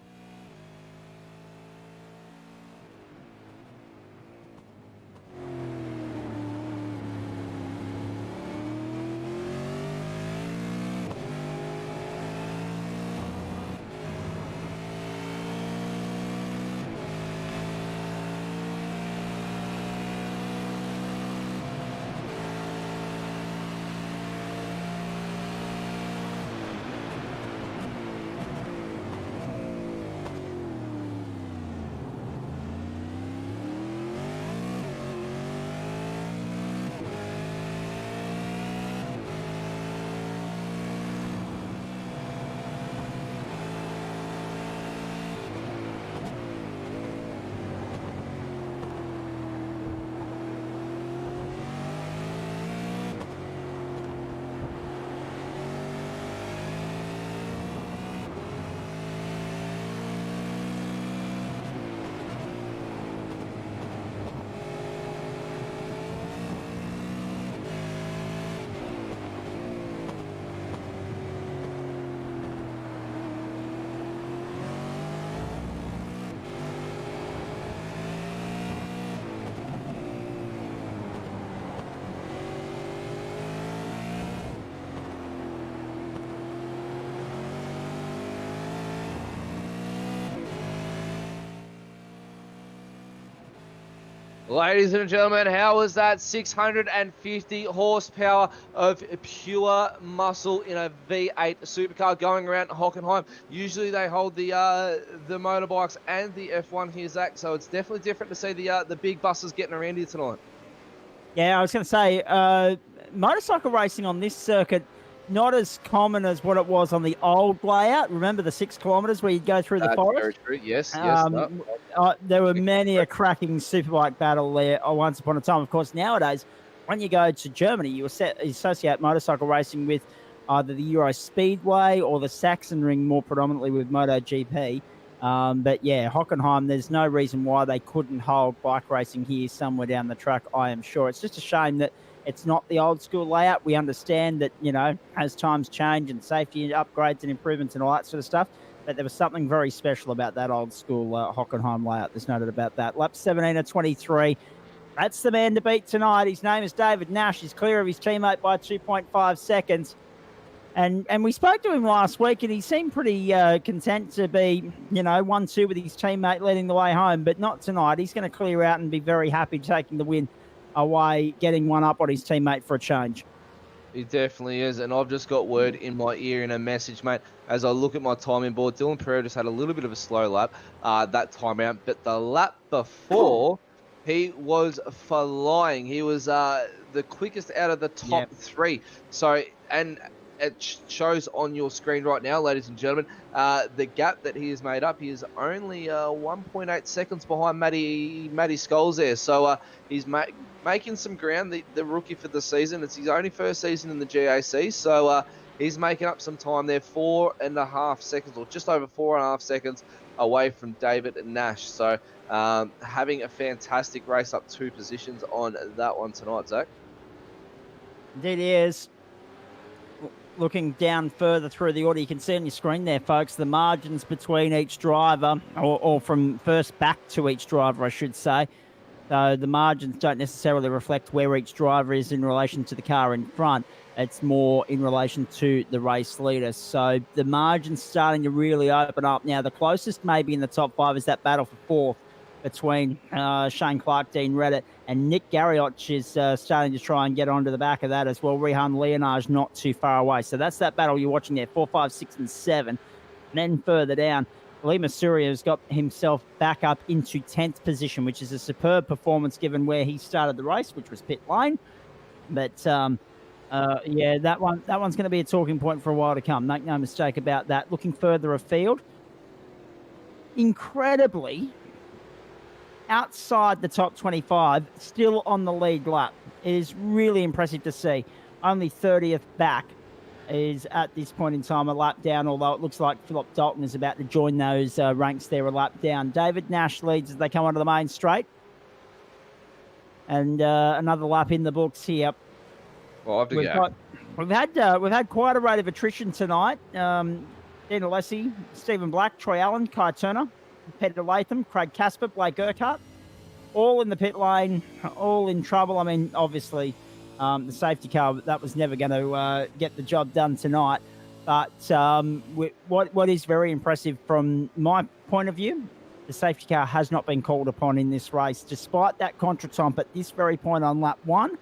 Ladies and gentlemen, how was that 650 horsepower of pure muscle in a V8 Supercar going around Hockenheim? Usually they hold the motorbikes and the F1 here, Zach, so it's definitely different to see the big buses getting around here tonight. Yeah, I was going to say, motorcycle racing on this circuit, not as common as what it was on the old layout. Remember the 6 kilometres where you'd go through the forest? Very true. Yes. There were many a cracking superbike battle there once upon a time. Of course, nowadays, when you go to Germany, you associate motorcycle racing with either the Euro Speedway or the Sachsenring, more predominantly with MotoGP. But yeah, Hockenheim, there's no reason why they couldn't hold bike racing here somewhere down the track, I am sure. It's just a shame that it's not the old school layout. We understand that, as times change and safety upgrades and improvements and all that sort of stuff, but there was something very special about that old school Hockenheim layout. There's no doubt about that. Lap 17 of 23. That's the man to beat tonight. His name is David Nash. He's clear of his teammate by 2.5 seconds. And we spoke to him last week, and he seemed pretty content to be, 1-2 with his teammate leading the way home, but not tonight. He's going to clear out and be very happy taking the win away, getting one up on his teammate for a change. He definitely is, and I've just got word in my ear in a message, mate. As I look at my timing board, Dylan Pereira just had a little bit of a slow lap that time out, but the lap before, he was flying. He was the quickest out of the top 3. So, and it shows on your screen right now, ladies and gentlemen, the gap that he has made up. He is only 1.8 seconds behind Matty Scholes there. So he's making some ground, the rookie for the season. It's his only first season in the GAC. So he's making up some time there, 4.5 seconds, or just over 4.5 seconds away from David Nash. So having a fantastic race, up 2 positions on that one tonight, Zach. Indeed he is. Looking down further through the order, you can see on your screen there, folks, the margins between each driver, or from first back to each driver, I should say. So the margins don't necessarily reflect where each driver is in relation to the car in front. It's more in relation to the race leader. So the margin's starting to really open up now. The closest maybe in the top 5 is that battle for 4th between Shane Clark, Dean Reddit, and Nick Garrioch is starting to try and get onto the back of that as well. Rehan Leonage not too far away. So that's that battle you're watching there, 4, 5, 6, and 7. And then further down, Lima Surya has got himself back up into 10th position, which is a superb performance given where he started the race, which was pit lane. But yeah, that one's going to be a talking point for a while to come. Make no mistake about that. Looking further afield, incredibly, outside the top 25, still on the lead lap. It is really impressive to see. Only 30th back is at this point in time a lap down, although it looks like Philip Dalton is about to join those ranks there a lap down. David Nash leads as they come onto the main straight. And another lap in the books here. We've had quite a rate of attrition tonight. Dean Alessi, Stephen Black, Troy Allen, Kai Turner, Peter Latham, Craig Casper, Blake Urquhart, all in the pit lane, all in trouble. I mean, obviously, the safety car, that was never going to get the job done tonight. But what is very impressive from my point of view, the safety car has not been called upon in this race, despite that contretemps at this very point on lap 1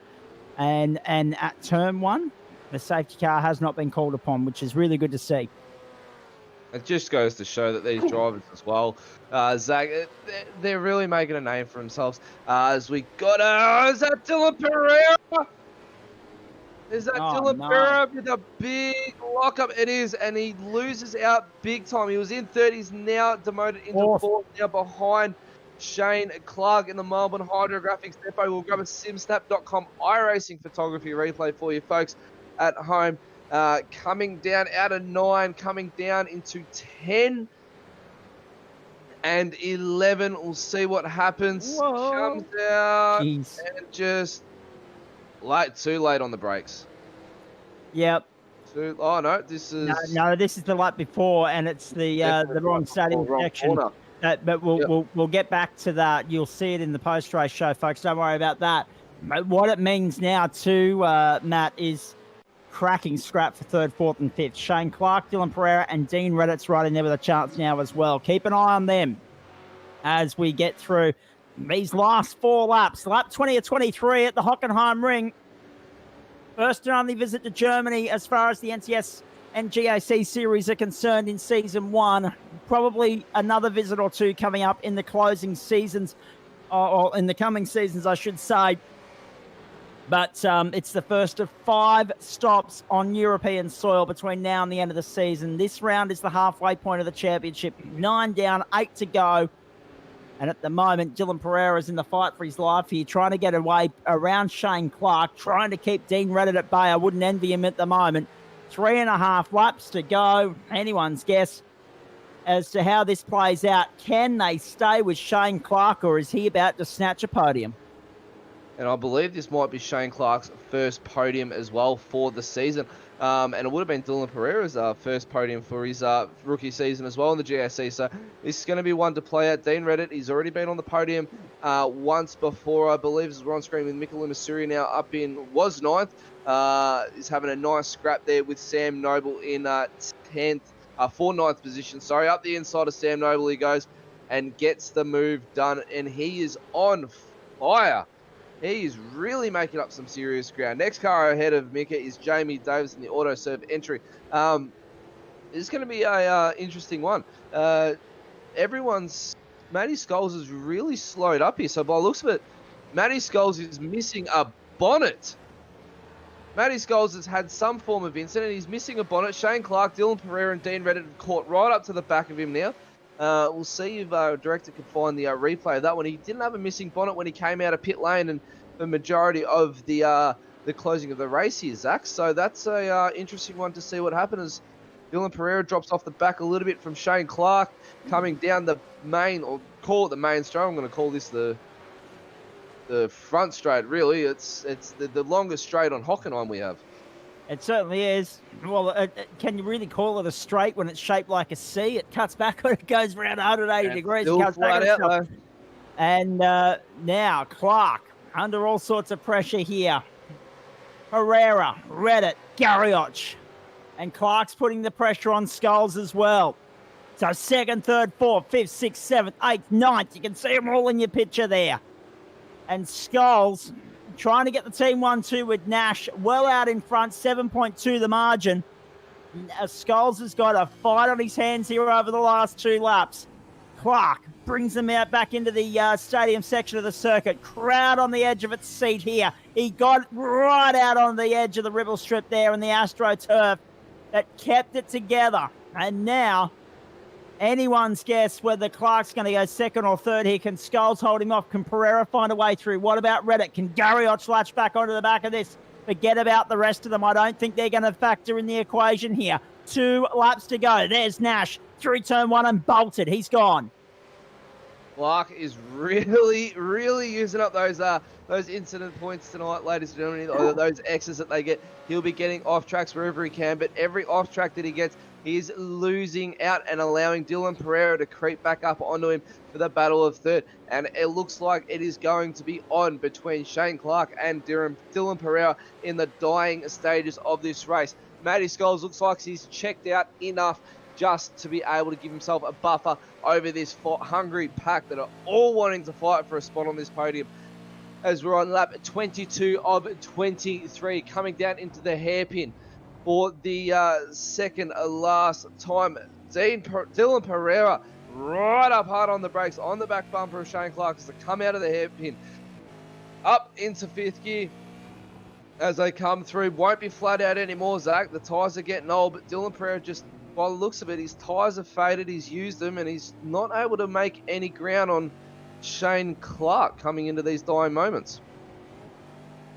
and at turn 1. The safety car has not been called upon, which is really good to see. It just goes to show that these drivers as well, Zach, they're really making a name for themselves. As we got, is that Dylan Pereira? Is that Dylan Pereira with a big lockup? It is, and he loses out big time. He was in 30s, now demoted into 4th, now behind Shane Clark in the Melbourne Hydrographics Depot. We'll grab a simsnap.com iRacing photography replay for you folks at home. Coming down out of 9, coming down into 10 and 11. We'll see what happens. Whoa. Comes out Jeez. and just too late on the brakes. Yep. Oh no, this is no. This is the lap before, and it's the wrong starting section. But we'll get back to that. You'll see it in the post-race show, folks. Don't worry about that. What it means now too, Matt, is cracking scrap for 3rd, 4th, and 5th. Shane Clark, Dylan Pereira, and Dean Reddit's right in there with a chance now as well. Keep an eye on them as we get through these last 4 laps. Lap 20 of 23 at the Hockenheimring. First and only visit to Germany as far as the NCS and GAC series are concerned in season 1. Probably another visit or two coming up in the closing seasons, or in the coming seasons, I should say. But it's the first of 5 stops on European soil between now and the end of the season. This round is the halfway point of the championship. 9 down, 8 to go. And at the moment, Dylan Pereira's in the fight for his life here, trying to get away around Shane Clark, trying to keep Dean Reddit at bay. I wouldn't envy him at the moment. 3.5 laps to go. Anyone's guess as to how this plays out. Can they stay with Shane Clark, or is he about to snatch a podium? And I believe this might be Shane Clark's first podium as well for the season. And it would have been Dylan Pereira's first podium for his rookie season as well in the GSC. So this is going to be one to play at. Dean Reddit, he's already been on the podium once before, I believe, as we're on screen with Mikael Masuri now up in, was 9th. He's having a nice scrap there with Sam Noble in 10th, for 9th position. Sorry, up the inside of Sam Noble he goes and gets the move done. And he is on fire. He's really making up some serious ground. Next car ahead of Mika is Jamie Davis in the auto serve entry. This is going to be a interesting one. Matty Scholes has really slowed up here. So by the looks of it, Matty Scholes is missing a bonnet. Matty Scholes has had some form of incident. He's missing a bonnet. Shane Clark, Dylan Pereira, and Dean Reddit have caught right up to the back of him now. We'll see if director can find the replay of that one. He didn't have a missing bonnet when he came out of pit lane and the majority of the closing of the race here, Zach. So that's a interesting one to see what happens as Dylan Pereira drops off the back a little bit from Shane Clark, coming down the main, or call it the main straight. I'm going to call this the front straight, really. It's the longest straight on Hockenheim we have. It certainly is. Well, can you really call it a straight when it's shaped like a C? It cuts back when it goes around 180 degrees. It cuts back out, and now Clark under all sorts of pressure here. Pereira, Reddit, Garrioch. And Clark's putting the pressure on Scholes as well. So 2nd, 3rd, 4th, 5th, 6th, 7th, 8th, 9th. You can see them all in your picture there. And Scholes trying to get the team 1-2 with Nash well out in front, 7.2 the margin. Scholes has got a fight on his hands here over the last 2 laps. Clark brings them out back into the stadium section of the circuit. Crowd on the edge of its seat here. He got right out on the edge of the ribble strip there in the AstroTurf that kept it together. And now, anyone's guess whether Clark's going to go 2nd or 3rd here. Can Scholes hold him off? Can Pereira find a way through? What about Reddit? Can Garrioch latch back onto the back of this? Forget about the rest of them. I don't think they're going to factor in the equation here. 2 laps to go. There's Nash through turn 1 and bolted. He's gone. Clark is really using up those incident points tonight, ladies and gentlemen. Those X's that they get. He'll be getting off tracks wherever he can, but every off track that he gets, he's losing out and allowing Dylan Pereira to creep back up onto him for the battle of 3rd. And it looks like it is going to be on between Shane Clark and Dylan Pereira in the dying stages of this race. Matty Scholes looks like he's checked out enough just to be able to give himself a buffer over this hungry pack that are all wanting to fight for a spot on this podium. As we're on lap 22 of 23, coming down into the hairpin for the second last time. Dylan Pereira right up hard on the brakes, on the back bumper of Shane Clark as they come out of the hairpin. Up into 5th gear as they come through. Won't be flat out anymore, Zach. The tyres are getting old, but Dylan Pereira just, by the looks of it, his tyres have faded, he's used them, and he's not able to make any ground on Shane Clark coming into these dying moments.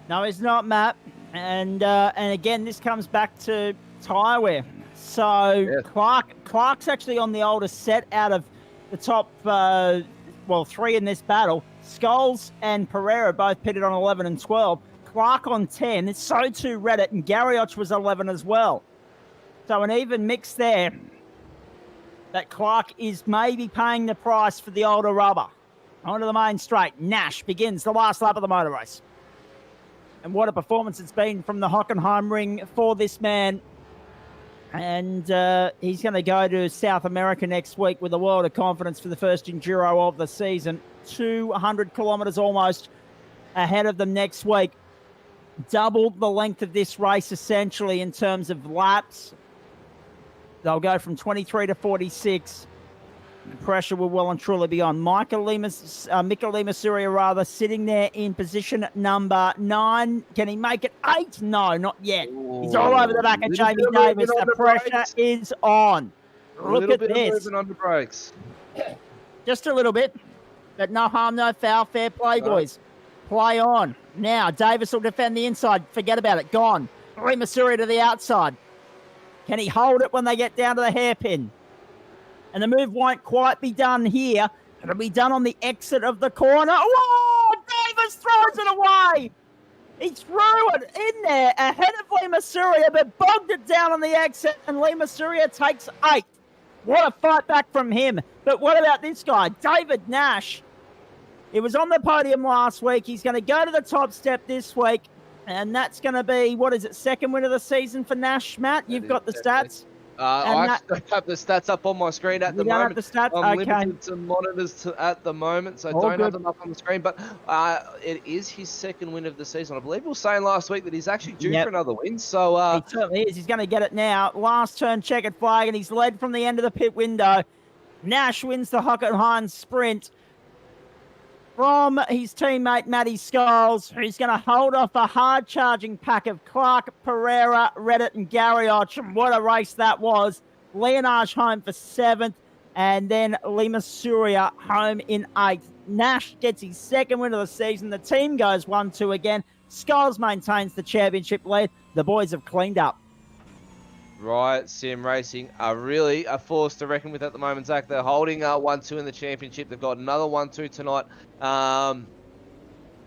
No, he's not, Matt. And again, this comes back to tyre wear. So yeah. Clark's actually on the older set out of the top, 3 in this battle. Scholes and Pereira both pitted on 11 and 12. Clark on 10. So too Reddit, and Garrioch was 11 as well. So an even mix there that Clark is maybe paying the price for the older rubber. Onto the main straight. Nash begins the last lap of the motor race. And what a performance it's been from the Hockenheimring for this man. And he's going to go to South America next week with a world of confidence for the first Enduro of the season. 200 kilometres almost ahead of them next week. Doubled the length of this race, essentially, in terms of laps. They'll go from 23 to 46. The pressure will well and truly be on. Mika Lima Surya sitting there in position number 9. Can he make it 8? No, not yet. Ooh, he's all over the back of Jamie Davis. The pressure is on. Look at this. On the brakes. Just a little bit, but no harm, no foul. Fair play, boys. Play on. Now, Davis will defend the inside. Forget about it. Gone. Lima Surya to the outside. Can he hold it when they get down to the hairpin? And the move won't quite be done here. It'll be done on the exit of the corner. Whoa! Davis throws it away. He threw it in there ahead of Lima Surya, but bogged it down on the exit, and Lima Surya takes 8. What a fight back from him. But what about this guy, David Nash? He was on the podium last week. He's going to go to the top step this week, and that's going to be, what is it, second win of the season for Nash, Matt? You've got the stats. I actually don't have the stats up on my screen at the moment. You don't have the stats? I'm okay. limited to monitors at the moment, so I don't have them up on the screen. But it is his second win of the season. I believe we were saying last week that he's actually due for another win. So he certainly is. He's going to get it now. Last turn checkered flag, and he's led from the end of the pit window. Nash wins the Hockenheimring sprint from his teammate Matty Scholes, who's going to hold off a hard-charging pack of Clark, Pereira, Reddit, and Garrioch. And what a race that was. Leonage home for 7th, and then Lima Surya home in 8th. Nash gets his second win of the season. The team goes 1-2 again. Scholes maintains the championship lead. The boys have cleaned up. Right, Sim Racing are really a force to reckon with at the moment, Zach. They're holding 1-2 in the championship. They've got another 1-2 tonight.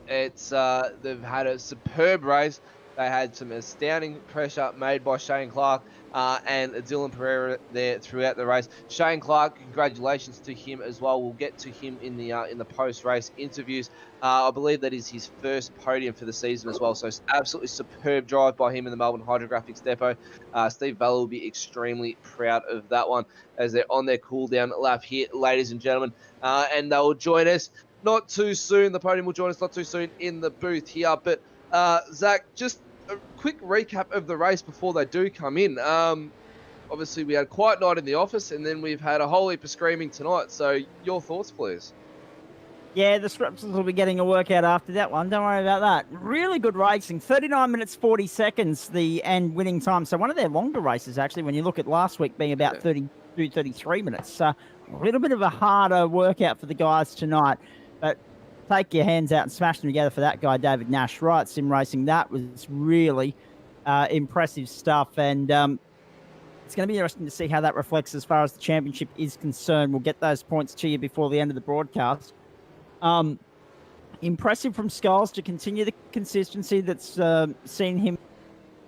They've had a superb race. They had some astounding pressure made by Shane Clark and Dylan Pereira there throughout the race. Shane Clark, congratulations to him as well. We'll get to him in the post-race interviews. I believe that is his first podium for the season as well. So absolutely superb drive by him in the Melbourne Hydrographics Depot. Steve Valley will be extremely proud of that one as they're on their cool-down lap here, ladies and gentlemen. And they will join us not too soon. The podium will join us not too soon in the booth here. But Zach, just a quick recap of the race before they do come in. Obviously, we had a quiet night in the office, and then we've had a whole heap of screaming tonight. So your thoughts, please. Yeah, the Strapsons will be getting a workout after that one. Don't worry about that. Really good racing. 39 minutes, 40 seconds, the end winning time. So one of their longer races, actually, when you look at last week being about 32, 33 minutes. A little bit of a harder workout for the guys tonight. But take your hands out and smash them together for that guy, David Nash. Right, Sim Racing. That was really impressive stuff. And it's going to be interesting to see how that reflects as far as the championship is concerned. We'll get those points to you before the end of the broadcast. Impressive from Scholes to continue the consistency that's seen him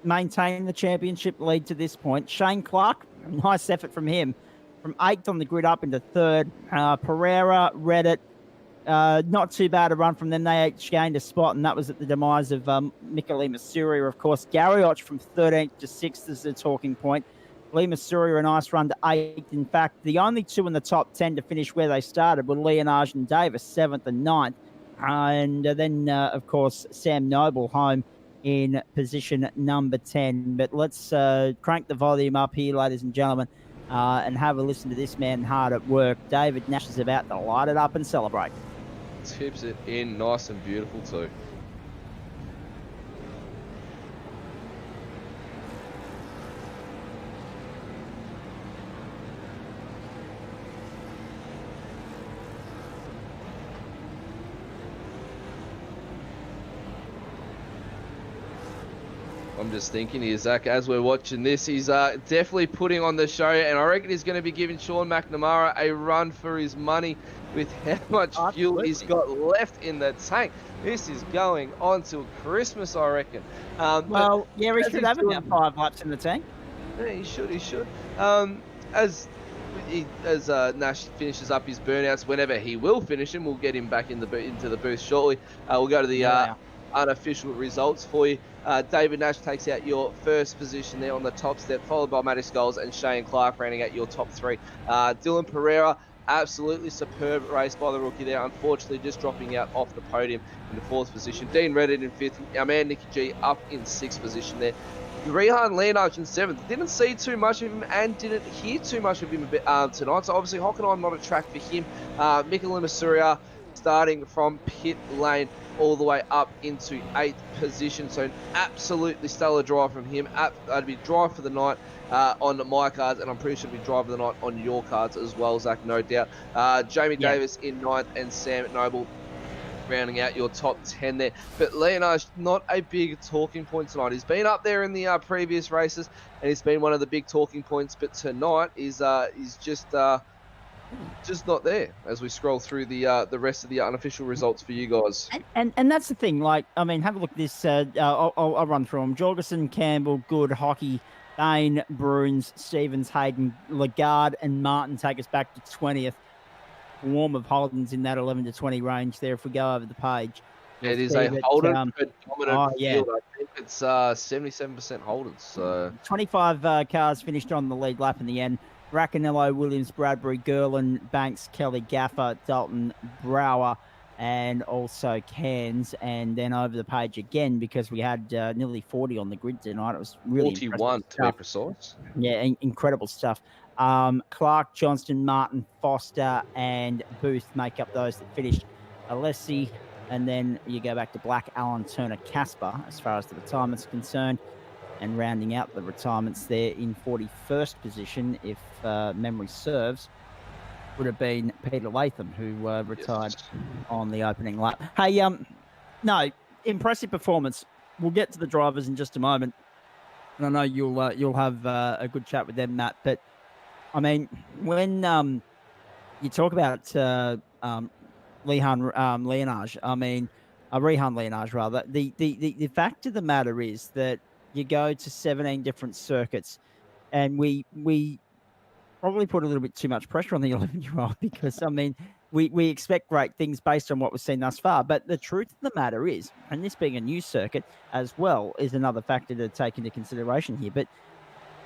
maintain the championship lead to this point. Shane Clark, nice effort from him. From 8th on the grid up into 3rd. Pereira, Reddit, not too bad a run from them. They each gained a spot, and that was at the demise of Mika Lima Surya, of course. Garrioch from 13th to 6th is the talking point. Lima Surya, a nice run to 8th. In fact, the only two in the top 10 to finish where they started were Leonage and Davis, 7th and 9th. And then, of course, Sam Noble home in position number 10. But let's crank the volume up here, ladies and gentlemen, and have a listen to this man hard at work. David Nash is about to light it up and celebrate. Tips it in nice and beautiful too. I'm just thinking here, Zach, as we're watching this, he's definitely putting on the show, and I reckon he's going to be giving Sean McNamara a run for his money with how much fuel he's got left in the tank. This is going on till Christmas, I reckon. Well, yeah, he should have about 5 laps in the tank. Yeah, he should. As Nash finishes up his burnouts, whenever he will finish him, we'll get him back into the booth shortly. We'll go to the unofficial results for you. David Nash takes out your first position there on the top step, followed by Matty Scholes and Shane Clark rounding out your top 3. Dylan Pereira, absolutely superb race by the rookie there. Unfortunately, just dropping out off the podium in the 4th position. Dean Reddit in 5th. Our man Nicky G up in 6th position there. Rhine Leonard in 7th. Didn't see too much of him and didn't hear too much of him a bit tonight. So obviously Hockenheim not a track for him. Mikkel Masuria starting from pit lane all the way up into 8th position. So an absolutely stellar drive from him. That'd be drive for the night on my cards, and I'm pretty sure it'd be drive of the night on your cards as well, Zach, no doubt. Jamie Davis in 9th and Sam Noble rounding out your top 10 there. But Leonard, not a big talking point tonight. He's been up there in the previous races, and he's been one of the big talking points, but tonight is just not there as we scroll through the rest of the unofficial results for you guys. And that's the thing. Like, I mean, have a look at this. I'll run through them. Jorgensen, Campbell, Good, Hockey, Bain, Bruins, Stevens, Hayden, Lagarde, and Martin take us back to 20th. Warm of Holden's in that 11 to 20 range there if we go over the page. Yeah, it is a Holden predominant field. I think it's 77% Holdens. So 25 cars finished on the lead lap in the end. Racanello, Williams, Bradbury, Gerlin, Banks, Kelly, Gaffer, Dalton, Brower, and also Cairns. And then over the page again, because we had nearly 40 on the grid tonight. It was really 41 to be precise. Yeah, incredible stuff. Clark, Johnston, Martin, Foster, and Booth make up those that finished. Alessi, and then you go back to Black, Allen, Turner, Casper, as far as the retirement's concerned. And rounding out the retirements there in 41st position, if memory serves, would have been Peter Latham, who retired on the opening lap. Hey, no, impressive performance. We'll get to the drivers in just a moment. And I know you'll have a good chat with them, Matt. But, I mean, when you talk about Rehan Leonage, rather, the fact of the matter is that you go to 17 different circuits, and we probably put a little bit too much pressure on the 11-year-old because, I mean, we expect great things based on what we've seen thus far. But the truth of the matter is, and this being a new circuit as well is another factor to take into consideration here, but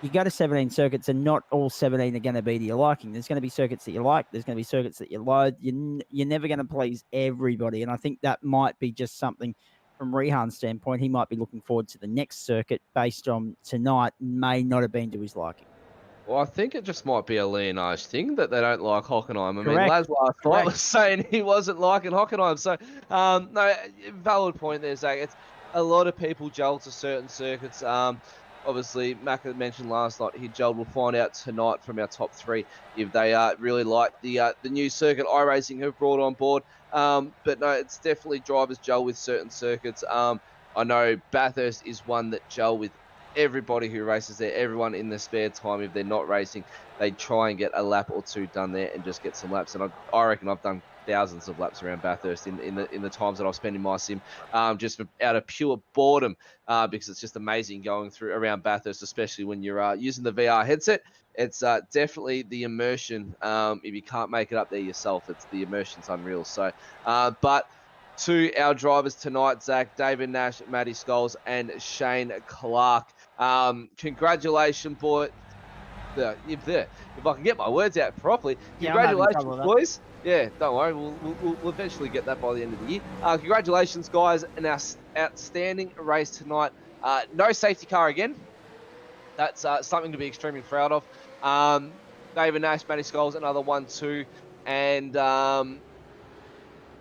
you go to 17 circuits and not all 17 are going to be to your liking. There's going to be circuits that you like. There's going to be circuits that you loathe. You're never going to please everybody. And I think that might be just something from Rehan's standpoint. He might be looking forward to the next circuit based on tonight may not have been to his liking. Well, I think it just might be a Leonage thing that they don't like Hockenheim. I mean, Correct. Laz last night was saying he wasn't liking Hockenheim. So, no, valid point there, Zach. It's a lot of people gel to certain circuits. Obviously, Mac had mentioned last night he gelled. We'll find out tonight from our top 3 if they really like the new circuit iRacing have brought on board. But no, it's definitely drivers gel with certain circuits. I know Bathurst is one that gel with everybody who races there. Everyone in their spare time, if they're not racing, they try and get a lap or two done there and just get some laps. And I reckon I've done thousands of laps around Bathurst in the times that I've spent in my sim, just out of pure boredom, because it's just amazing going through around Bathurst, especially when you're using the VR headset. It's definitely the immersion. If you can't make it up there yourself, the immersion's unreal. So, but to our drivers tonight, Zach, David Nash, Matty Scholes, and Shane Clark. Congratulations, boy. If I can get my words out properly, congratulations, boys. Yeah, don't worry. We'll eventually get that by the end of the year. Congratulations, guys, an outstanding race tonight. No safety car again. That's something to be extremely proud of. David Nash, Matty Scholes, another 1-2. And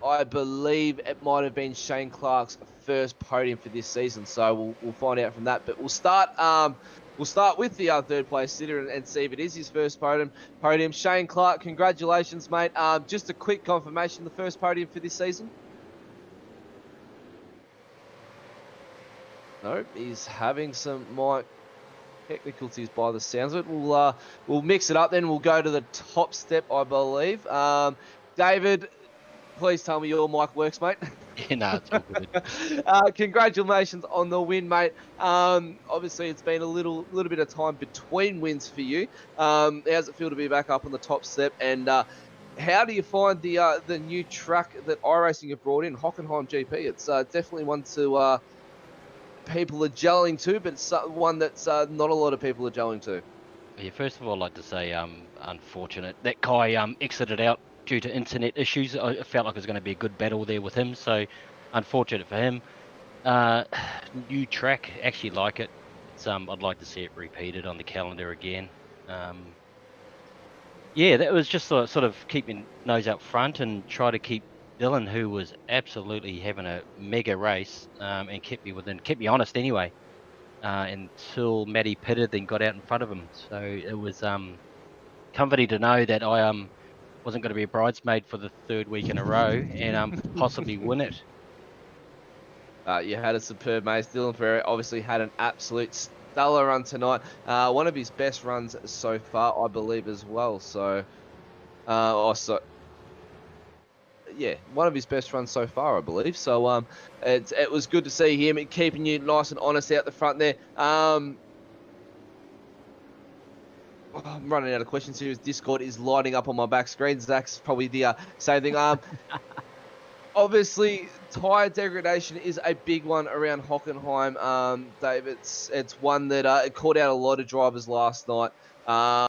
I believe it might have been Shane Clark's first podium for this season. So we'll find out from that. But we'll start with the third place sitter and see if it is his first podium. Shane Clark, congratulations, mate. Just a quick confirmation, the first podium for this season? No, he's having some mic difficulties by the sounds of it. We'll mix it up then. We'll go to the top step, I believe. David, please tell me your mic works, mate. Yeah, no, it's all good. Congratulations on the win, mate. Obviously, it's been a little bit of time between wins for you. How does it feel to be back up on the top step? And how do you find the new track that iRacing have brought in, Hockenheim GP? It's definitely one to people are gelling to, but it's one that's not a lot of people are gelling to. Yeah, first of all, I'd like to say, unfortunate that Kai exited out due to internet issues. I felt like it was going to be a good battle there with him, so unfortunate for him. New track, actually like it. It's I'd like to see it repeated on the calendar again. Yeah, that was just sort of keep your nose out front and try to keep Dylan, who was absolutely having a mega race, and kept me honest anyway, until Matty pitted, then got out in front of him. So it was comforting to know that I wasn't going to be a bridesmaid for the third week in a row and possibly win it. You had a superb race. Dylan Pereira obviously had an absolute stellar run tonight. One of his best runs so far, I believe, as well. So, yeah, one of his best runs so far, I believe. So, it was good to see him keeping you nice and honest out the front there. I'm running out of questions here. Discord is lighting up on my back screen. Zach's probably the same thing. Obviously, tyre degradation is a big one around Hockenheim, Dave. It's one that it caught out a lot of drivers last night. But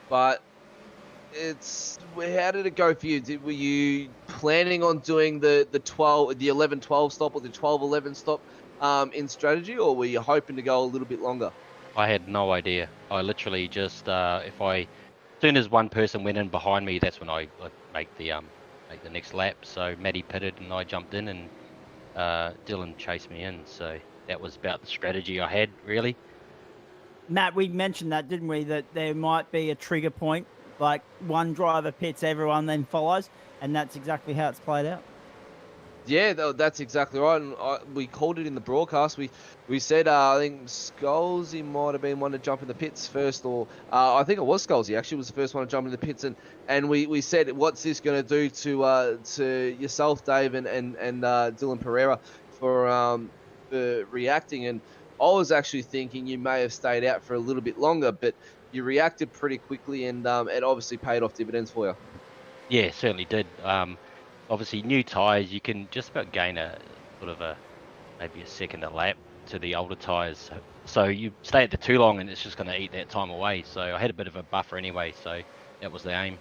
how did it go for you? Were you planning on doing the 11-12 stop or the 12-11 stop in strategy, or were you hoping to go a little bit longer? I had no idea. I literally just as soon as one person went in behind me, that's when I make the next lap. So Matty pitted and I jumped in, and Dylan chased me in. So that was about the strategy I had, really. Matt, we mentioned that, didn't we? That there might be a trigger point, like one driver pits, everyone then follows, and that's exactly how it's played out. Yeah, that's exactly right. And we called it in the broadcast. We said, I think Scholesy might have been one to jump in the pits first, or I think it was Scholesy actually was the first one to jump in the pits. And we said, what's this going to do to yourself, Dave, and Dylan Pereira for reacting? And I was actually thinking you may have stayed out for a little bit longer, but you reacted pretty quickly, and it obviously paid off dividends for you. Yeah, certainly did. Obviously, new tyres, you can just about gain a sort of maybe a second a lap to the older tyres. So you stay at the too long and it's just going to eat that time away. So I had a bit of a buffer anyway, so that was the aim.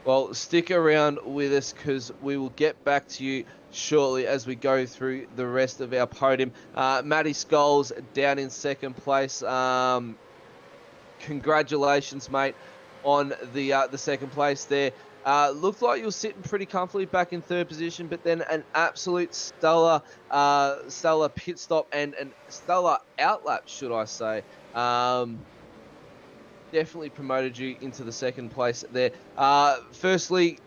Well, stick around with us because we will get back to you shortly as we go through the rest of our podium. Matty Scholes down in second place. Congratulations, mate, on the second place there. Looked like you were sitting pretty comfortably back in third position, but then an absolute stellar pit stop and stellar outlap, should I say. Definitely promoted you into the second place there. Firstly,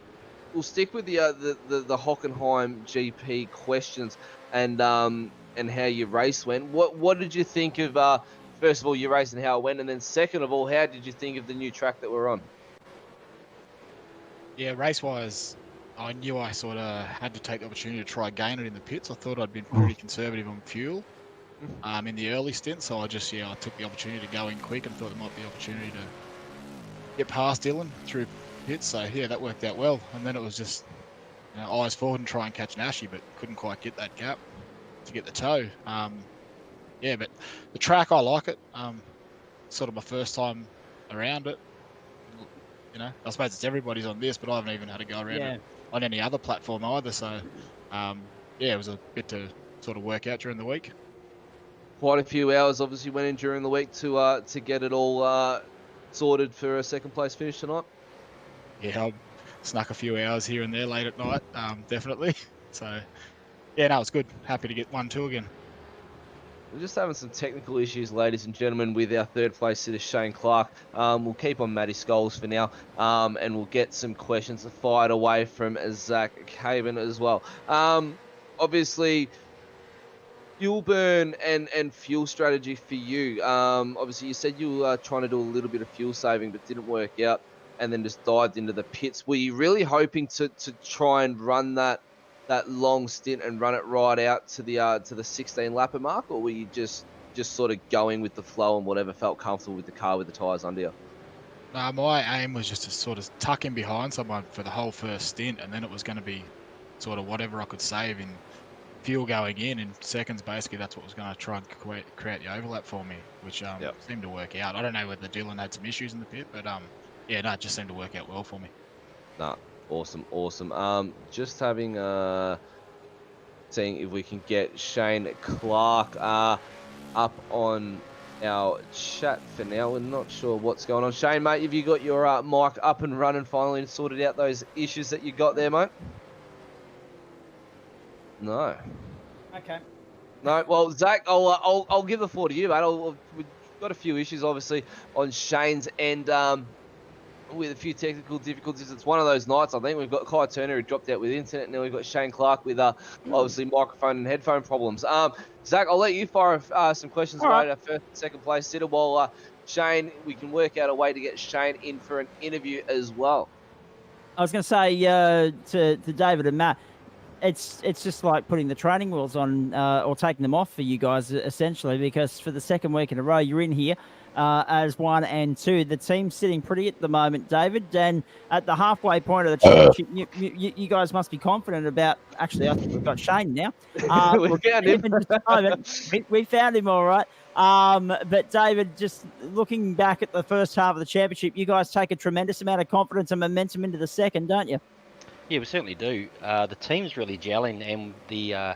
we'll stick with the Hockenheim GP questions and how your race went. What did you think of first of all your race and how it went, and then second of all, how did you think of the new track that we're on? Yeah, race-wise, I knew I sort of had to take the opportunity to try gain it in the pits. I thought I'd been pretty conservative on fuel in the early stint, so I took the opportunity to go in quick and thought there might be an opportunity to get past Dylan through pits. So yeah, that worked out well. And then it was just eyes forward and try and catch Nashi, but couldn't quite get that gap to get the toe. Yeah, but the track, I like it. Sort of my first time around it. I suppose it's everybody's on this, but I haven't even had to go around it on any other platform either. So, yeah, it was a bit to sort of work out during the week. Quite a few hours obviously went in during the week to get it all sorted for a second place finish tonight. Yeah, I snuck a few hours here and there late at night, definitely. So, yeah, no, it's good. Happy to get 1-2 again. We're just having some technical issues, ladies and gentlemen, with our third place sitter, Shane Clark. We'll keep on Matty Scholes for now, and we'll get some questions fired away from Zach Caven as well. Obviously, fuel burn and fuel strategy for you. Obviously, you said you were trying to do a little bit of fuel saving, but didn't work out, and then just dived into the pits. Were you really hoping to try and run that long stint and run it right out to the 16 lapper mark, or were you just sort of going with the flow and whatever felt comfortable with the car with the tyres under you? My aim was just to sort of tuck in behind someone for the whole first stint, and then it was going to be sort of whatever I could save in fuel going in seconds. Basically, that's what was going to try and create the overlap for me, which seemed to work out. I don't know whether Dylan had some issues in the pit, but yeah, no, it just seemed to work out well for me. Nah, awesome. Just having seeing if we can get Shane Clark up on our chat for now. We're not sure what's going on. Shane, mate, have you got your mic up and running finally and sorted out those issues that you got there, mate? No. Okay. No. Well, Zach, I'll give the floor to you, mate. We've got a few issues, obviously, on Shane's end. With a few technical difficulties. It's one of those nights, I think. We've got Kai Turner who dropped out with internet, and then we've got Shane Clark with obviously microphone and headphone problems. Zach, I'll let you fire some questions about our first and second place sitter, while Shane, we can work out a way to get Shane in for an interview as well. I was going to say to David and Matt, it's just like putting the training wheels on or taking them off for you guys, essentially, because for the second week in a row, you're in here as 1 and 2. The team's sitting pretty at the moment, David, and at the halfway point of the championship, you guys must be confident about. Actually, I think we've got Shane now. We found him. We found him all right. But David, just looking back at the first half of the championship, you guys take a tremendous amount of confidence and momentum into the second, don't you? Yeah, we certainly do. The team's really gelling, and the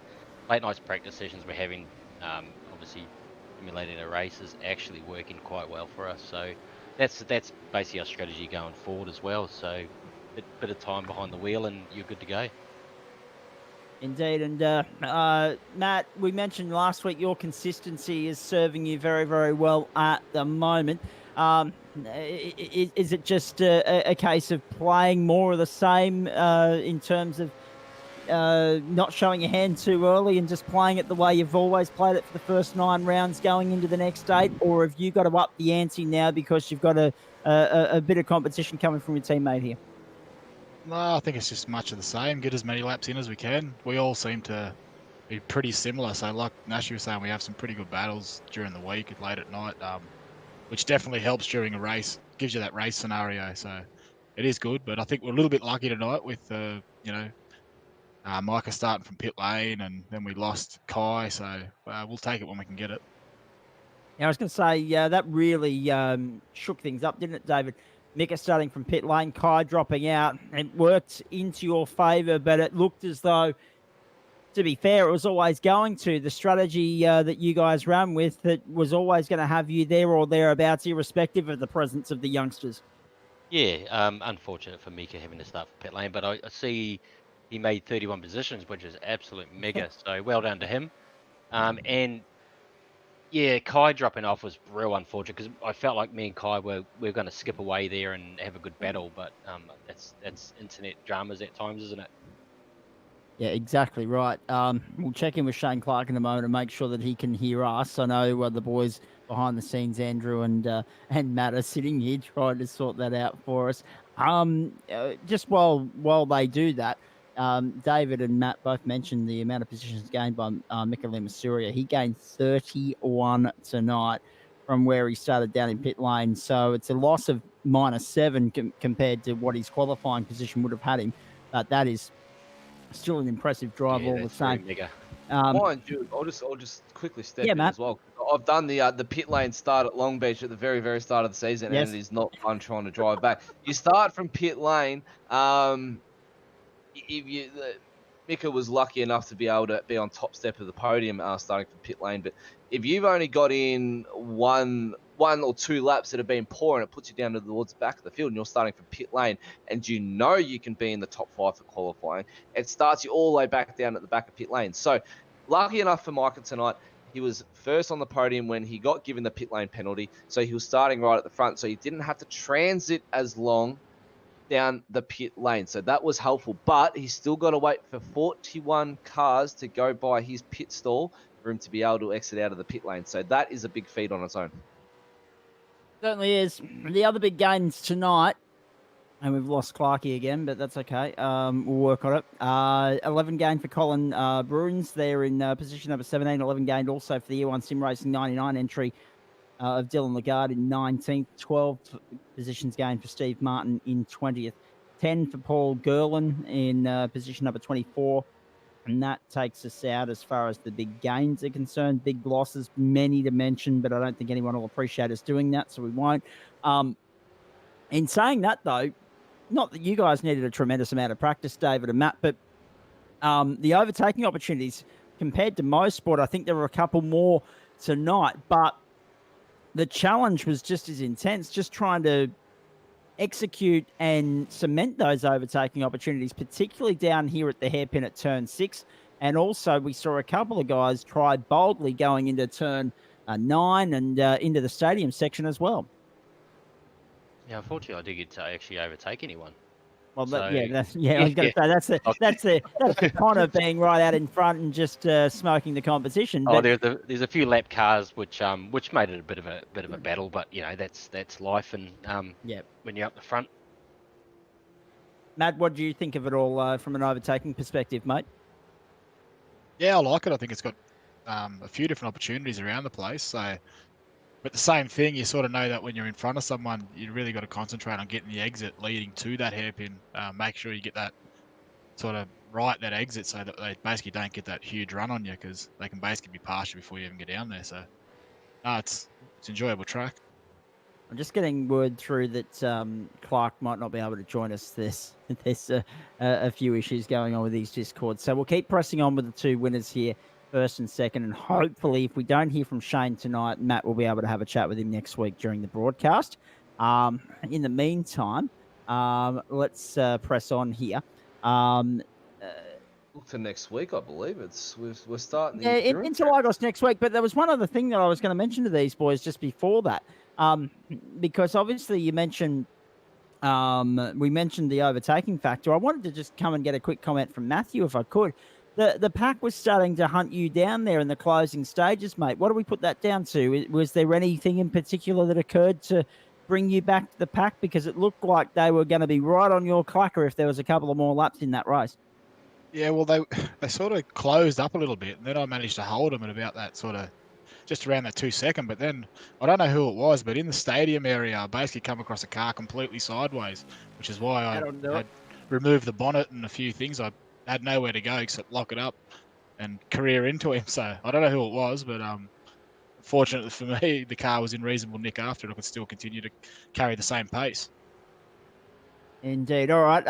late nights practice sessions we're having, obviously simulating a race, is actually working quite well for us. So that's basically our strategy going forward as well. So a bit of time behind the wheel, and you're good to go. Indeed, and Matt, we mentioned last week your consistency is serving you very, very well at the moment. Is it just a case of playing more of the same in terms of not showing your hand too early and just playing it the way you've always played it for the first 9 rounds going into the next 8? Or have you got to up the ante now because you've got a bit of competition coming from your teammate here? No, I think it's just much of the same. Get as many laps in as we can. We all seem to be pretty similar. So like Nash was saying, we have some pretty good battles during the week and late at night, which definitely helps during a race. Gives you that race scenario. So it is good. But I think we're a little bit lucky tonight with, Micah starting from pit lane, and then we lost Kai. So we'll take it when we can get it. Yeah, I was going to say, that really shook things up, didn't it, David? Mika starting from pit lane, Kai dropping out. It worked into your favour, but it looked as though, to be fair, it was always going to. The strategy that you guys ran with, that was always going to have you there or thereabouts, irrespective of the presence of the youngsters. Yeah, unfortunate for Mika having to start from pit lane, but I see he made 31 positions, which is absolute mega. So well done to him. And yeah, Kai dropping off was real unfortunate, because I felt like me and Kai were going to skip away there and have a good battle, but that's internet dramas at times, isn't it? Yeah, exactly right. We'll check in with Shane Clark in a moment and make sure that he can hear us. I know the boys behind the scenes, Andrew and Matt, are sitting here trying to sort that out for us. Just while they do that, David and Matt both mentioned the amount of positions gained by Mika Masuria. He gained 31 tonight from where he started down in pit lane. So it's a loss of -7 compared to what his qualifying position would have had him. But that is still an impressive drive all the same. Mind you, I'll just quickly step in as well. I've done the pit lane start at Long Beach at the very, very start of the season, and it is not fun trying to drive back. You start from pit lane. Mika was lucky enough to be able to be on top step of the podium starting from pit lane, but if you've only got in one or 2 laps that have been poor, and it puts you down towards the back of the field, and you're starting from pit lane, and you know you can be in the top 5 for qualifying, it starts you all the way back down at the back of pit lane. So lucky enough for Micah tonight, he was first on the podium when he got given the pit lane penalty, so he was starting right at the front, so he didn't have to transit as long down the pit lane. So that was helpful, but he's still got to wait for 41 cars to go by his pit stall for him to be able to exit out of the pit lane. So that is a big feat on its own. Certainly is. The other big gains tonight, and we've lost Clarkey again, but that's okay. We'll work on it. 11 gained for Colin Bruins. They're in position number 17. 11 gained also for the Year 1 Sim Racing 99 entry of Dylan Lagarde in 19th, 12 positions gained for Steve Martin in 20th, 10 for Paul Gerlin in position number 24. And that takes us out as far as the big gains are concerned. Big losses, many to mention, but I don't think anyone will appreciate us doing that, so we won't. In saying that, though, not that you guys needed a tremendous amount of practice, David and Matt, but the overtaking opportunities compared to most sport, I think there were a couple more tonight, but the challenge was just as intense, just trying to execute and cement those overtaking opportunities, particularly down here at the hairpin at turn 6. And also we saw a couple of guys try boldly going into turn 9 and into the stadium section as well. Yeah, unfortunately, I didn't get to actually overtake anyone. Well, So- I was going to say that's the Connor being right out in front and just smoking the competition. Oh, But there's a few lap cars which made it a bit of a battle, but that's life, and Yep. when you're up the front. Matt, what do you think of it all from an overtaking perspective, mate? Yeah, I like it. I think it's got a few different opportunities around the place. So, but the same thing, you sort of know that when you're in front of someone, you really got to concentrate on getting the exit leading to that hairpin. Make sure you get that sort of right, that exit, so that they basically don't get that huge run on you, because they can basically be past you before you even get down there. So, no, it's enjoyable track. I'm just getting word through that Clark might not be able to join us. There's a few issues going on with these Discords. So we'll keep pressing on with the two winners here, first and second. And hopefully, if we don't hear from Shane tonight, Matt will be able to have a chat with him next week during the broadcast. In the meantime, let's press on here. Look to next week, I believe. We're starting. Yeah, into Lagos next week. But there was one other thing that I was going to mention to these boys just before that. Because obviously you mentioned, we mentioned the overtaking factor. I wanted to just come and get a quick comment from Matthew, if I could. The pack was starting to hunt you down there in the closing stages, mate. What do we put that down to? Was there anything in particular that occurred to bring you back to the pack? Because it looked like they were going to be right on your clacker if there was a couple of more laps in that race. Yeah, well, they sort of closed up a little bit, and then I managed to hold them at about that sort of just around that 2 second. But then I don't know who it was, but in the stadium area, I basically come across a car completely sideways, which is why I removed the bonnet and a few things. I had nowhere to go except lock it up and career into him. So I don't know who it was, but fortunately for me, the car was in reasonable nick after it. I could still continue to carry the same pace. Indeed. All right.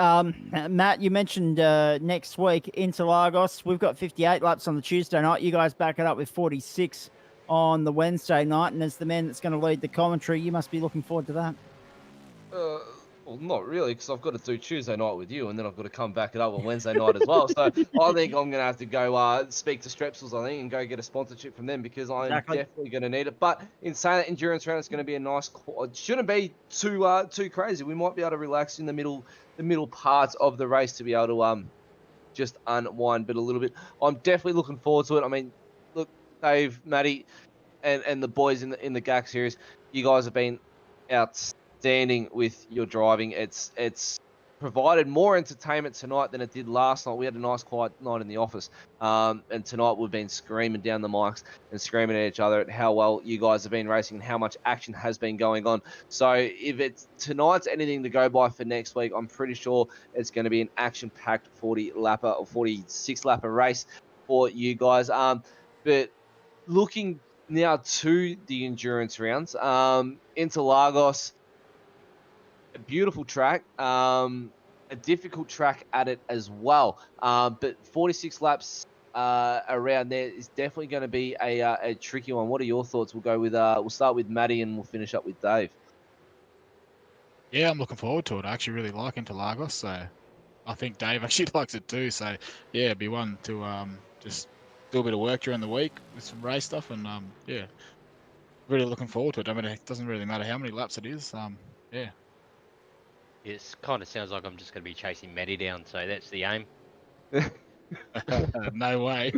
Matt, you mentioned next week Interlagos. We've got 58 laps on the Tuesday night. You guys back it up with 46 on the Wednesday night. And as the man that's going to lead the commentary, you must be looking forward to that. Well, not really, because I've got to do Tuesday night with you, and then I've got to come back it up on Wednesday night as well. So I think I'm going to have to go speak to Strepsils, I think, and go get a sponsorship from them, because I'm definitely going to need it. But in saying that, endurance round is going to be a nice. It shouldn't be too crazy. We might be able to relax in the middle parts of the race to be able to just unwind, but a little bit. I'm definitely looking forward to it. I mean, look, Dave, Matty, and the boys in the GAC series, you guys have been outstanding with your driving. It's provided more entertainment tonight than it did last night. We had a nice quiet night in the office, and tonight we've been screaming down the mics and screaming at each other at how well you guys have been racing and how much action has been going on. So if tonight's anything to go by for next week, I'm pretty sure it's going to be an action-packed 40-lapper or 46-lapper race for you guys. But looking now to the endurance rounds, Interlagos, a beautiful track, a difficult track at it as well. But 46 laps around there is definitely going to be a tricky one. What are your thoughts? We'll start with Matty and we'll finish up with Dave. Yeah, I'm looking forward to it. I actually really like Interlagos, so I think Dave actually likes it too. So yeah, it'd be one to just do a bit of work during the week with some race stuff, and yeah, really looking forward to it. I mean, it doesn't really matter how many laps it is. Yeah. It kind of sounds like I'm just going to be chasing Matty down, so that's the aim. No way.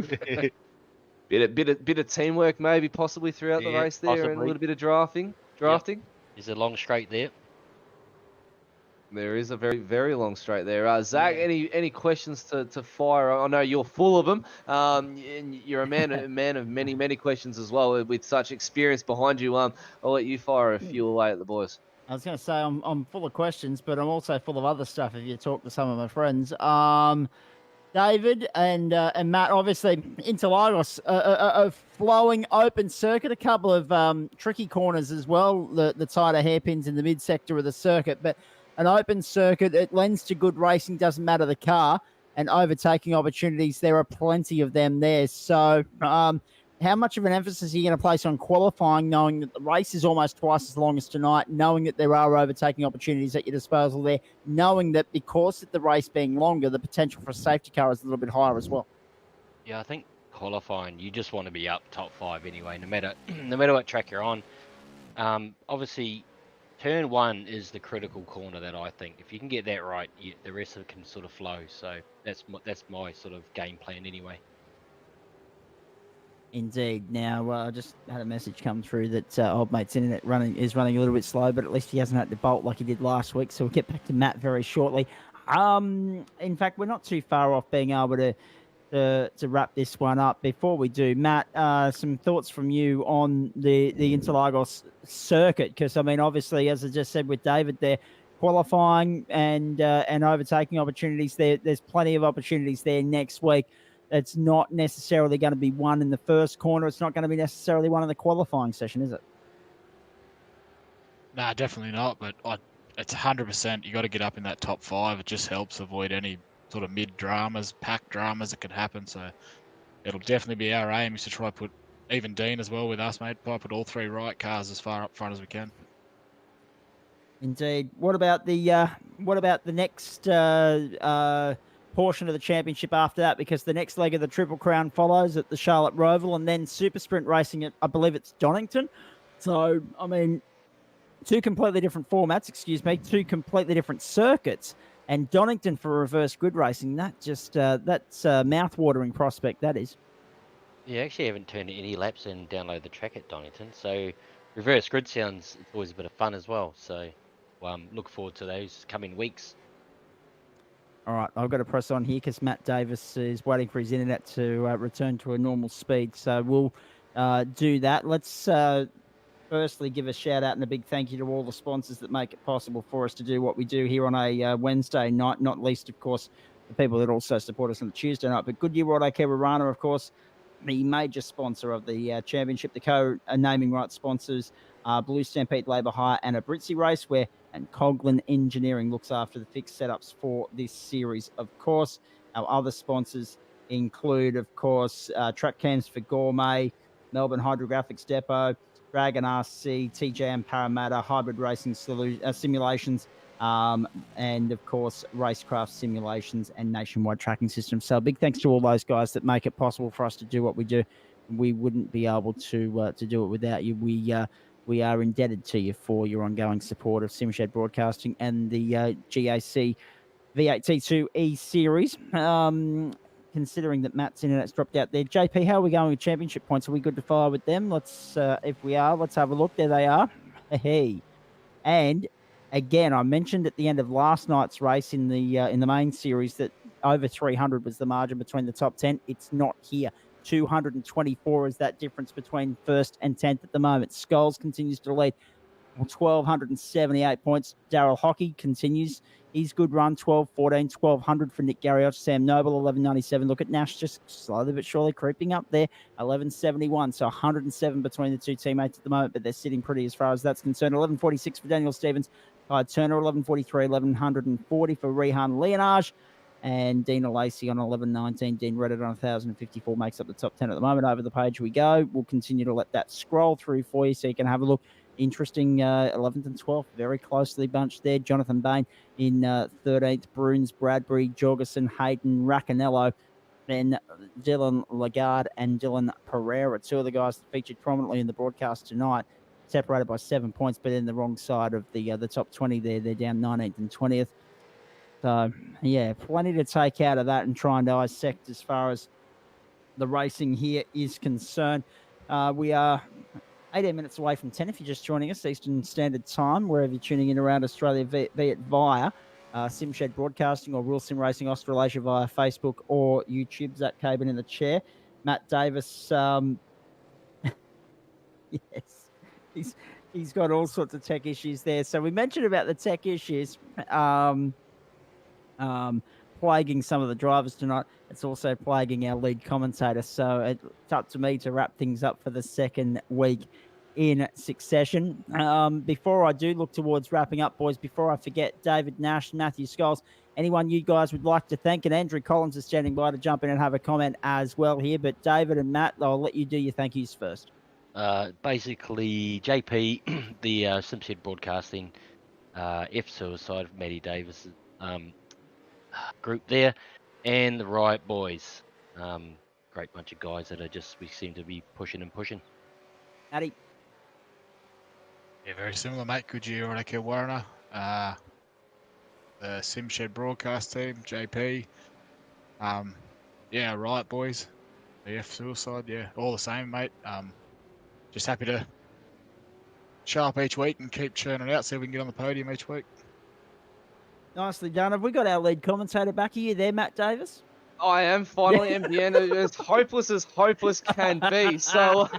bit of teamwork maybe possibly throughout the race there, possibly. And a little bit of drafting. Yep. There's a long straight there. There is a very, very long straight there. Zach, Yeah. any questions to fire? I know you're full of them. And you're a man of many, many questions as well, with such experience behind you. I'll let you fire a few away at the boys. I was going to say I'm full of questions, but I'm also full of other stuff. If you talk to some of my friends, David and Matt, obviously Interlagos, a flowing open circuit, a couple of tricky corners as well, the tighter hairpins in the mid sector of the circuit, but an open circuit, it lends to good racing, doesn't matter the car, and overtaking opportunities, there are plenty of them there. So how much of an emphasis are you going to place on qualifying, knowing that the race is almost twice as long as tonight, knowing that there are overtaking opportunities at your disposal there, knowing that because of the race being longer, the potential for a safety car is a little bit higher as well? Yeah, I think qualifying, you just want to be up top 5 anyway, no matter what track you're on. Obviously, turn 1 is the critical corner that I think. If you can get that right, the rest of it can sort of flow. So that's my sort of game plan anyway. Indeed. Now, I just had a message come through that old mate's internet is running a little bit slow, but at least he hasn't had to bolt like he did last week. So we'll get back to Matt very shortly. In fact, we're not too far off being able to wrap this one up. Before we do, Matt, some thoughts from you on the Interlagos circuit, because I mean, obviously, as I just said with David, there qualifying and overtaking opportunities. There's plenty of opportunities there next week. It's not necessarily going to be one in the first corner. It's not going to be necessarily one in the qualifying session, is it? Nah, definitely not. But it's 100%. You got to get up in that top 5. It just helps avoid any sort of mid dramas, pack dramas that could happen. So it'll definitely be our aim is to try to put, even Dean as well with us, mate, try to put all 3 right cars as far up front as we can. Indeed. What about the next portion of the championship after that? Because the next leg of the Triple Crown follows at the Charlotte Roval, and then Super Sprint racing at, I believe it's Donington. So I mean, two completely different formats. Two completely different circuits. And Donington for reverse grid racing, that's a mouth-watering prospect, that is. Yeah, actually haven't turned any laps and download the track at Donington. So reverse grid sounds it's always a bit of fun as well. So look forward to those coming weeks. All right, I've got to press on here because Matt Davis is waiting for his internet to return to a normal speed. So we'll do that. Let's firstly give a shout out and a big thank you to all the sponsors that make it possible for us to do what we do here on a Wednesday night, not least, of course, the people that also support us on the Tuesday night. But Goodyear, Autocare, Warana, of course, the major sponsor of the championship, the co-naming rights sponsors, Blue Stampede Labour Hire and a Britzy Raceware, and Coghlan Engineering looks after the fixed setups for this series, of course. Our other sponsors include, of course, Track Cams for Gourmet, Melbourne Hydrographics Depot, Dragon RC, TJM Parramatta, Hybrid Racing Simulations, and, of course, Racecraft Simulations and Nationwide Tracking Systems. So a big thanks to all those guys that make it possible for us to do what we do. We wouldn't be able to do it without you. We are indebted to you for your ongoing support of Simshed Broadcasting and the GAC V8T2 E-Series. Considering that Matt's internet's dropped out there. JP, how are we going with championship points? Are we good to fire with them? Let's, if we are, let's have a look. There they are. Hey. And again, I mentioned at the end of last night's race in the main series that over 300 was the margin between the top 10. It's not here. 224 is that difference between first and 10th at the moment. Scholes continues to lead. 1,278 points. Daryl Hockey continues his good run, 12-14, 1,200 for Nick Garriott. Sam Noble, 1197. Look at Nash just slowly but surely creeping up there, 1171. So 107 between the two teammates at the moment, but they're sitting pretty as far as that's concerned. 1146 for Daniel Stevens. Clyde Turner, 1143, 1140 for Rehan Leonage. And Dina Lacey on 1119. Dean Reddit on 1,054 makes up the top 10 at the moment. Over the page we go. We'll continue to let that scroll through for you so you can have a look. Interesting 11th and 12th, very closely bunched there. Jonathan Bain in 13th, Bruns, Bradbury, Jorgensen, Hayden, Racanello, then Dylan Lagarde and Dylan Pereira, two of the guys that featured prominently in the broadcast tonight, separated by 7 points, but in the wrong side of the top 20 there. They're down 19th and 20th. So, yeah, plenty to take out of that and try and dissect as far as the racing here is concerned. We are 18 minutes away from 10 if you're just joining us, Eastern Standard Time, wherever you're tuning in around Australia, be it via SimShed Broadcasting or Real Sim Racing Australasia via Facebook or YouTube. Zach Caban in the chair. Matt Davis, yes, he's got all sorts of tech issues there. So we mentioned about the tech issues plaguing some of the drivers tonight. It's also plaguing our lead commentator. So it's up to me to wrap things up for the second week in succession. Before I do look towards wrapping up, boys, before I forget, David Nash, Matthew Scholes, anyone you guys would like to thank, and Andrew Collins is standing by to jump in and have a comment as well here. But David and Matt, I'll let you do your thank yous first. Basically, JP, the SimShed Broadcasting, F Suicide, Matty Davis group there, and the Riot Boys. Great bunch of guys that we seem to be pushing and pushing. Matty. Yeah, very similar, mate. Goodyear, Autocare, Warana. The SimShed broadcast team, JP. Yeah, Riot Boys. The F Suicide, yeah, all the same, mate. Just happy to show up each week and keep churning out, see if we can get on the podium each week. Nicely done. Have we got our lead commentator back? Are you there, Matt Davis? I am finally MBN, as hopeless can be. So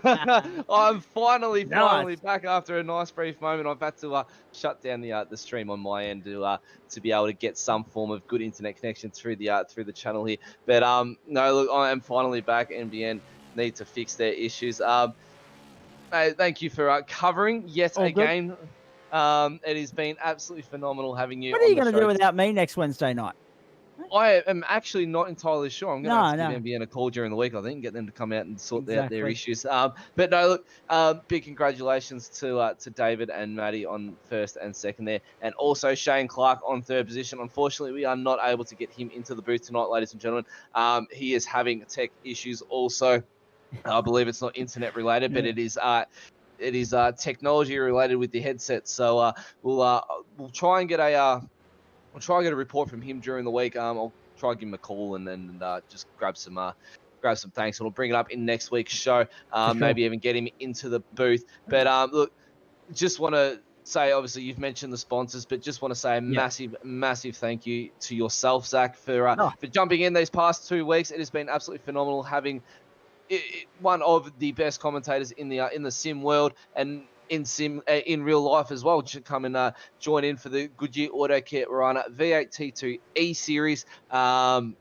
I'm finally back after a nice brief moment. I've had to shut down the stream on my end to be able to get some form of good internet connection through the channel here. But no, look, I am finally back. MBN need to fix their issues. Thank you for covering yet again. It has been absolutely phenomenal having you. What are you going to do without me next Wednesday night? I am actually not entirely sure. I'm going to have to give NBN a call during the week, I think, get them to come out and sort out their issues. But no, look, big congratulations to David and Matty on first and second there, and also Shane Clark on third position. Unfortunately, we are not able to get him into the booth tonight, ladies and gentlemen. He is having tech issues also. I believe it's not internet related, but it is technology related with the headset. So we'll try and get a report from him during the week. I'll try and give him a call and then just grab some thanks, and we'll bring it up in next week's show. Maybe even get him into the booth. But look, just want to say, obviously you've mentioned the sponsors, but just want to say a massive thank you to yourself, Zach, for jumping in these past 2 weeks. It has been absolutely phenomenal having one of the best commentators in the sim world and in real life as well. Should come and join in for the Goodyear Autocare Warana V8T2 E series, and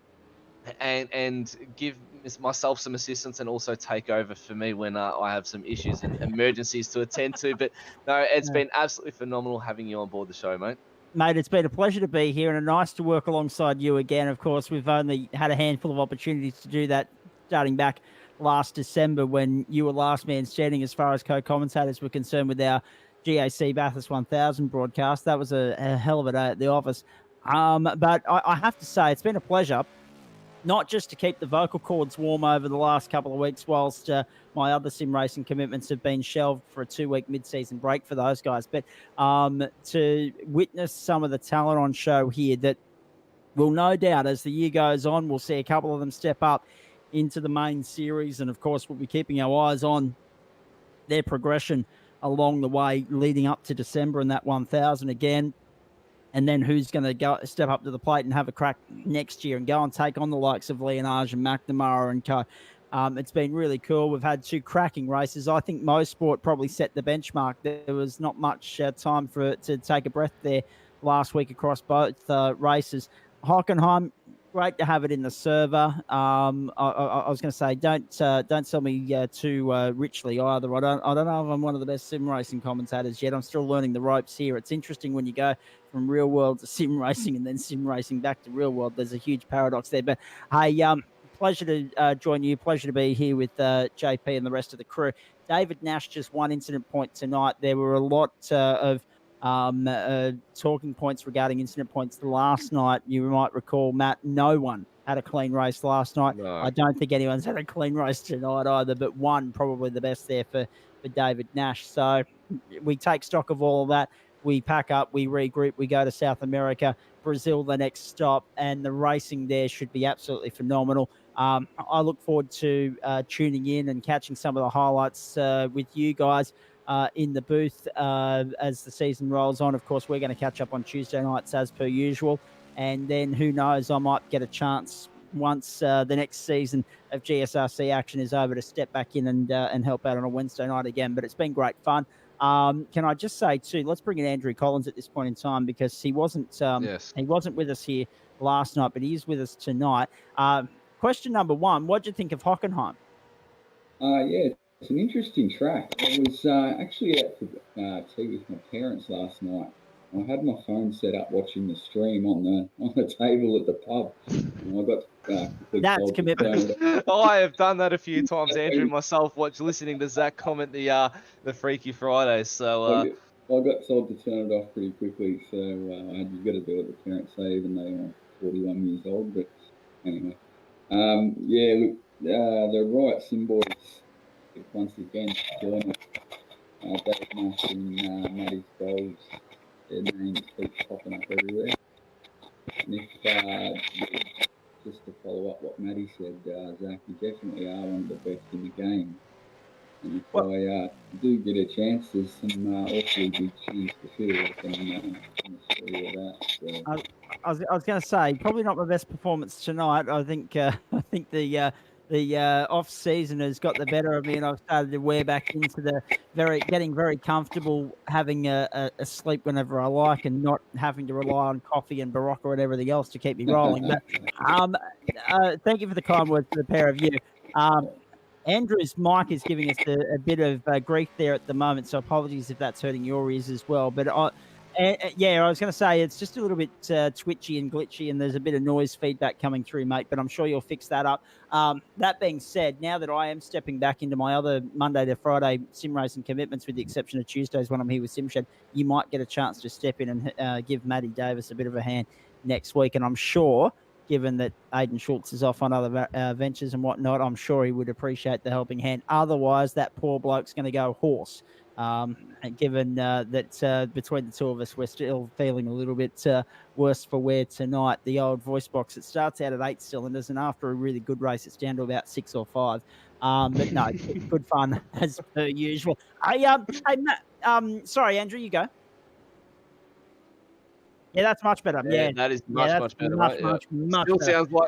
give myself some assistance and also take over for me when I have some issues and emergencies to attend to. But no, it's been absolutely phenomenal having you on board the show, mate. Mate, it's been a pleasure to be here and nice to work alongside you again. Of course, we've only had a handful of opportunities to do that starting back last December when you were last man standing as far as co-commentators were concerned with our GAC Bathurst 1000 broadcast. That was a hell of a day at the office. But I have to say, it's been a pleasure, not just to keep the vocal cords warm over the last couple of weeks whilst my other sim racing commitments have been shelved for a 2-week mid-season break for those guys, but to witness some of the talent on show here that will no doubt, as the year goes on, we'll see a couple of them step up into the main series, and of course we'll be keeping our eyes on their progression along the way leading up to December and that 1000 again, and then who's going to go step up to the plate and have a crack next year and go and take on the likes of Leonage and McNamara and co. It's been really cool. We've had 2 cracking races. I think most sport probably set the benchmark. There was not much time for it to take a breath there last week across both races. Hockenheim, great to have it in the server. I was going to say, don't sell me too richly either. I don't know if I'm one of the best sim racing commentators yet. I'm still learning the ropes here. It's interesting when you go from real world to sim racing and then sim racing back to real world. There's a huge paradox there. But hey, pleasure to join you. Pleasure to be here with JP and the rest of the crew. David Nash, just one incident point tonight. There were a lot of talking points regarding incident points last night. You might recall, Matt, no one had a clean race last night. No. I don't think anyone's had a clean race tonight either, but one probably the best there for David Nash. So we take stock of all of that. We pack up, we regroup, we go to South America, Brazil the next stop, and the racing there should be absolutely phenomenal. I look forward to tuning in and catching some of the highlights with you guys in the booth as the season rolls on. Of course, we're going to catch up on Tuesday nights as per usual. And then who knows, I might get a chance once the next season of GSRC action is over to step back in and help out on a Wednesday night again. But it's been great fun. Can I just say too, let's bring in Andrew Collins at this point in time, because he wasn't with us here last night, but he is with us tonight. Question number one, what do you think of Hockenheim? Yeah, it's an interesting track. I was actually out for tea with my parents last night. I had my phone set up watching the stream on the table at the pub. And I got that's commitment. I have done that a few times, Andrew, myself, listening to Zach comment the Freaky Fridays. So I got told to turn it off pretty quickly, so you've got to do what the parents say, even though I'm 41 years old. But anyway, yeah, look, the right Sim once again join us. Dave Marsh and Matty Scholes. Their names keep popping up everywhere. And if, just to follow up what Matty said, Zach, you definitely are one of the best in the game. And if I do get a chance, there's some awfully big shoes to fill. I can assure you of that. So. I was going to say, probably not my best performance tonight. I think the off season has got the better of me, and I've started to wear back into the getting very comfortable having a sleep whenever I like, and not having to rely on coffee and Barocca and everything else to keep me rolling. But thank you for the kind words to the pair of you. Andrew's mic is giving us a bit of grief there at the moment, so apologies if that's hurting your ears as well. But yeah, I was going to say it's just a little bit twitchy and glitchy, and there's a bit of noise feedback coming through, mate, but I'm sure you'll fix that up. That being said, now that I am stepping back into my other Monday to Friday sim racing commitments, with the exception of Tuesdays when I'm here with SimShed, you might get a chance to step in and give Matty Davis a bit of a hand next week. And I'm sure, given that Aiden Schultz is off on other ventures and whatnot, I'm sure he would appreciate the helping hand. Otherwise, that poor bloke's going to go hoarse. Given that between the two of us, we're still feeling a little bit worse for wear tonight. The old voice box, it starts out at 8 cylinders, and after a really good race, it's down to about 6 or 5. But no, good fun as per usual. Hey, Matt, sorry, Andrew, you go. Yeah, that's much better. Yeah, that is much better. Much better.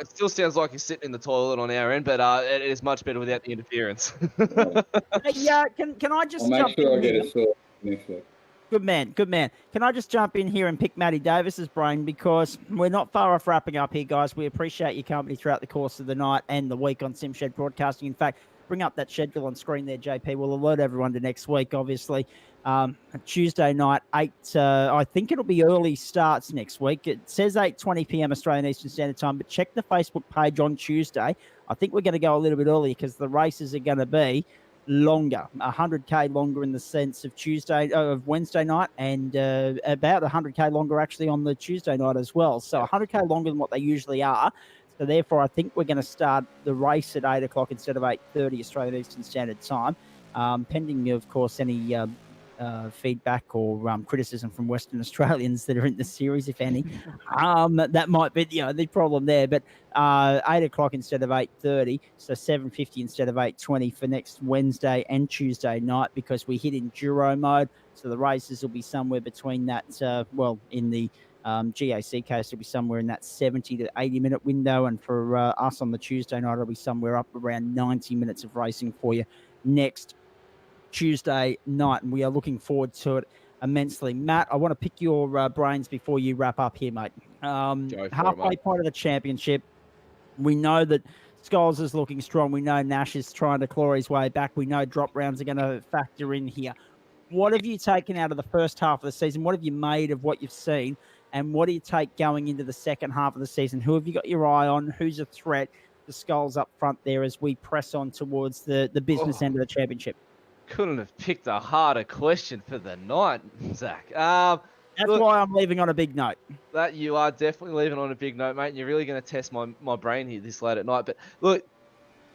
Still sounds like you're sitting in the toilet on our end, but it is much better without the interference. Hey, can I just I'll make sure I get it sorted next week. Good man. Can I just jump in here and pick Matty Davis's brain, because we're not far off wrapping up here, guys. We appreciate your company throughout the course of the night and the week on SimShed Broadcasting. In fact, bring up that schedule on screen there, JP. We'll alert everyone to next week, obviously. Tuesday night, 8, I think it'll be early starts next week. It says 8:20 p.m. Australian Eastern Standard Time, but check the Facebook page on Tuesday. I think we're going to go a little bit early because the races are going to be longer, 100K longer in the sense of Wednesday night, and about 100K longer actually on the Tuesday night as well. So 100K longer than what they usually are. So therefore, I think we're going to start the race at 8 o'clock instead of 8:30 Australian Eastern Standard Time, pending, of course, any feedback or criticism from Western Australians that are in the series, if any. That might be the problem there. But 8 o'clock instead of 8:30, so 7:50 instead of 8:20 for next Wednesday and Tuesday night, because we hit enduro mode. So the races will be somewhere between that, in the GAC case, it'll be somewhere in that 70 to 80 minute window, and for us on the Tuesday night, it'll be somewhere up around 90 minutes of racing for you next Tuesday night, and we are looking forward to it immensely. Matt, I want to pick your brains before you wrap up here, mate. Halfway point of the championship, we know that Scholes is looking strong. We know Nash is trying to claw his way back. We know drop rounds are going to factor in here. What have you taken out of the first half of the season? What have you made of what you've seen? And what do you take going into the second half of the season? Who have you got your eye on? Who's a threat? The Skulls up front there as we press on towards the business end of the championship. Couldn't have picked a harder question for the night, Zach. That's why I'm leaving on a big note. That you are definitely leaving on a big note, mate. And you're really going to test my brain here this late at night. But look,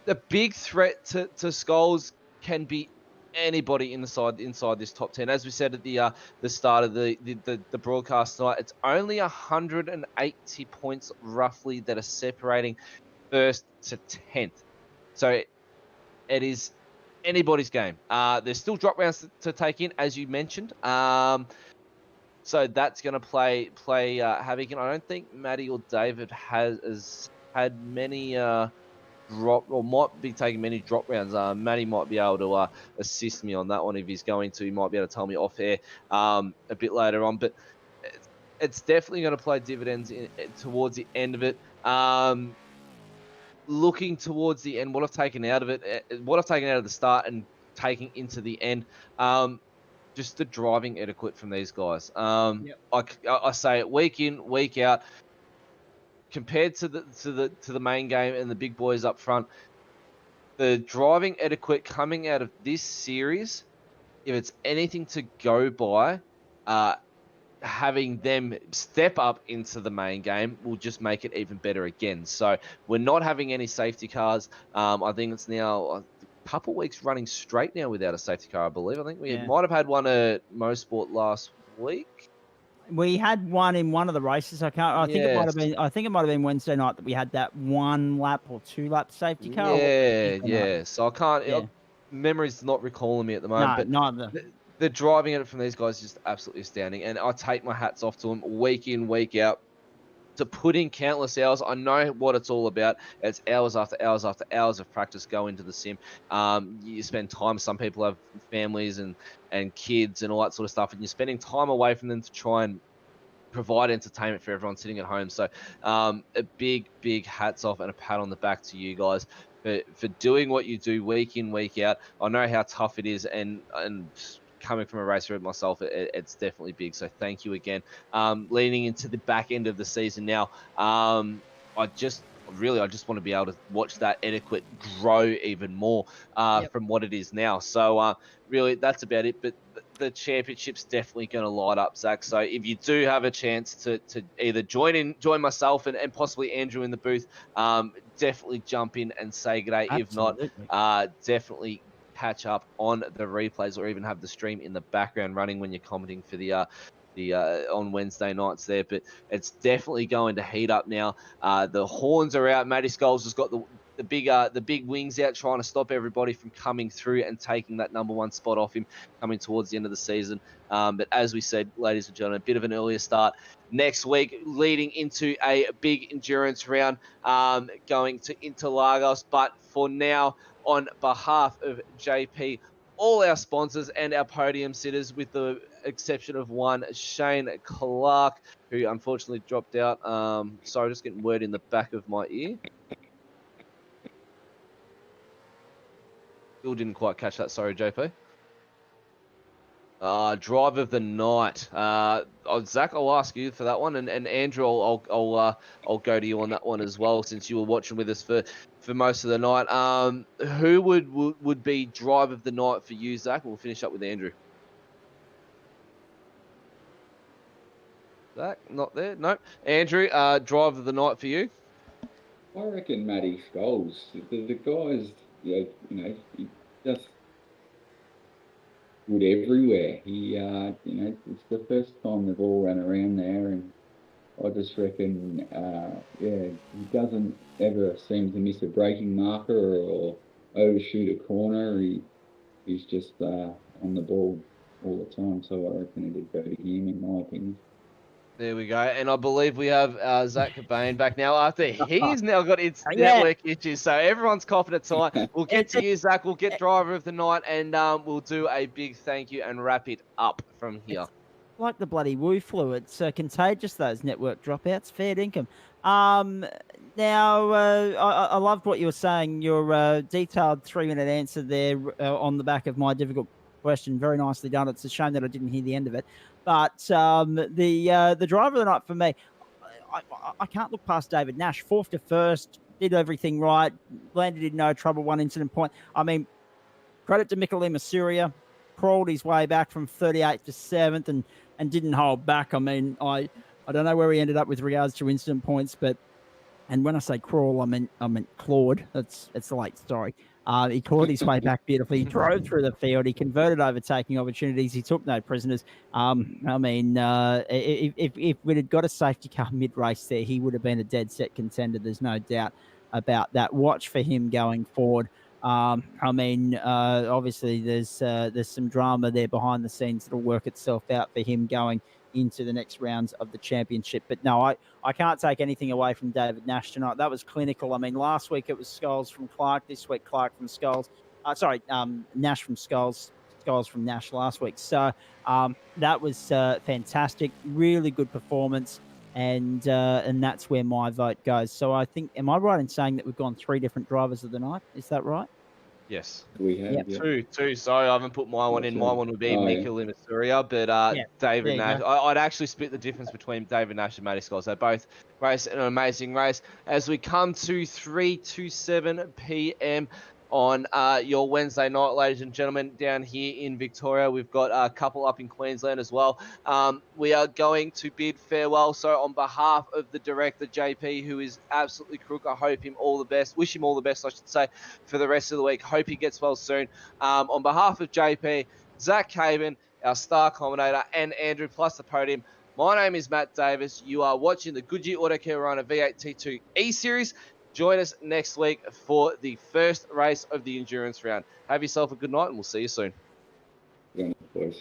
the big threat to Scholes can be anybody inside this top 10. As we said at the start of the broadcast tonight, it's only 180 points roughly that are separating 1st to 10th. So it is anybody's game. There's still drop rounds to take in, as you mentioned. So that's going to play havoc. And I don't think Matty or David has had many drop, or might be taking many drop rounds. Matty might be able to assist me on that one if he's going to. He might be able to tell me off air a bit later on. But it's definitely going to play dividends towards the end of it. Looking towards the end, what I've taken out of the start and taking into the end, just the driving etiquette from these guys. I say it week in, week out. Compared to the main game and the big boys up front, the driving etiquette coming out of this series, if it's anything to go by, having them step up into the main game will just make it even better again. So we're not having any safety cars. I think it's now a couple weeks running straight now without a safety car, I believe. I think we might have had one at Mosport last week. We had one in one of the races. I think it might have been. I think it might have been Wednesday night that we had that 1 lap or 2 lap safety car. Yeah. So I can't. Memory's not recalling me at the moment. No, but the driving it from these guys is just absolutely astounding, and I take my hats off to them week in, week out. To put in countless hours. I know what it's all about. It's hours after hours after hours of practice go into the sim. You spend time. Some people have families and kids and all that sort of stuff, and you're spending time away from them to try and provide entertainment for everyone sitting at home. So a big hats off and a pat on the back to you guys for doing what you do week in, week out. I know how tough it is, and coming from a racer myself, it's definitely big. So thank you again. Leading into the back end of the season now, I just want to be able to watch that etiquette grow even more from what it is now. So really, that's about it. But the championship's definitely going to light up, Zach. So if you do have a chance to either join myself and possibly Andrew in the booth, definitely jump in and say good day. Absolutely. If not, definitely catch up on the replays or even have the stream in the background running when you're commenting for the on Wednesday nights there. But it's definitely going to heat up now. The horns are out. Matty Scholes has got the big wings out, trying to stop everybody from coming through and taking that number 1 spot off him coming towards the end of the season. But as we said, ladies and gentlemen, a bit of an earlier start next week, leading into a big endurance round going to Interlagos. But for now, on behalf of JP, all our sponsors and our podium sitters, with the exception of one, Shane Clark, who unfortunately dropped out. Sorry, just getting word in the back of my ear. Still didn't quite catch that. Sorry, JP. Drive of the night. Zach, I'll ask you for that one, and Andrew, I'll go to you on that one as well, since you were watching with us for most of the night. Who would be drive of the night for you, Zach? We'll finish up with Andrew. Zach, not there. No. Andrew, drive of the night for you. I reckon Matty Scholes. The guy's, you know, he just good everywhere. He, it's the first time they've all run around there, and I just reckon, he doesn't ever seem to miss a braking marker or overshoot a corner. He's just on the ball all the time, so I reckon it'd go to him, in my opinion. There we go. And I believe we have Zach Cobain back now after he's now got its network issues. So everyone's confident tonight. We'll get to you, Zach. We'll get driver of the night, and we'll do a big thank you and wrap it up from here. It's like the bloody Woo flu. It's contagious, those network dropouts. Fair dinkum. Now, I loved what you were saying. Your detailed 3-minute answer there on the back of my difficult question. Very nicely done. It's a shame that I didn't hear the end of it. But the driver of the night for me, I can't look past David Nash. 4th to 1st, did everything right, landed in no trouble, 1 incident point. I mean, credit to Michelima Syria, crawled his way back from 38th to 7th and didn't hold back. I mean, I don't know where he ended up with regards to incident points, but, and when I say crawl, I meant clawed. It's a late story. He clawed his way back beautifully. He drove through the field. He converted overtaking opportunities. He took no prisoners. I mean, if we'd had got a safety car mid-race there, he would have been a dead set contender. There's no doubt about that. Watch for him going forward. I mean, obviously there's some drama there behind the scenes that'll work itself out for him going into the next rounds of the championship. But no, I can't take anything away from David Nash tonight. That was clinical. I mean, last week it was Skulls from Clark. This week, Clark from Skulls. Nash from Skulls. Skulls from Nash last week. So that was fantastic. Really good performance. And that's where my vote goes. So I think, am I right in saying that we've gone 3 different drivers of the night? Is that right? Yes. We have, Yep. yeah. Two. Sorry, I haven't put my one in. My one would be Mika Limassuria, but Yeah, David there you Nash. go. I'd actually split the difference between David Nash and Matty Scholes. They both raced an amazing race. As we come to 3 to 7 p.m. on your Wednesday night, ladies and gentlemen, down here in Victoria. We've got a couple up in Queensland as well. We are going to bid farewell. So on behalf of the director, JP, who is absolutely crook, I hope him all the best. Wish him all the best, I should say, for the rest of the week. Hope he gets well soon. On behalf of JP, Zach Caban, our star commentator, and Andrew, plus the podium, my name is Matt Davis. You are watching the Goodyear Autocare Warana V8T2 E-Series. Join us next week for the first race of the endurance round. Have yourself a good night, and we'll see you soon. Good night, boys.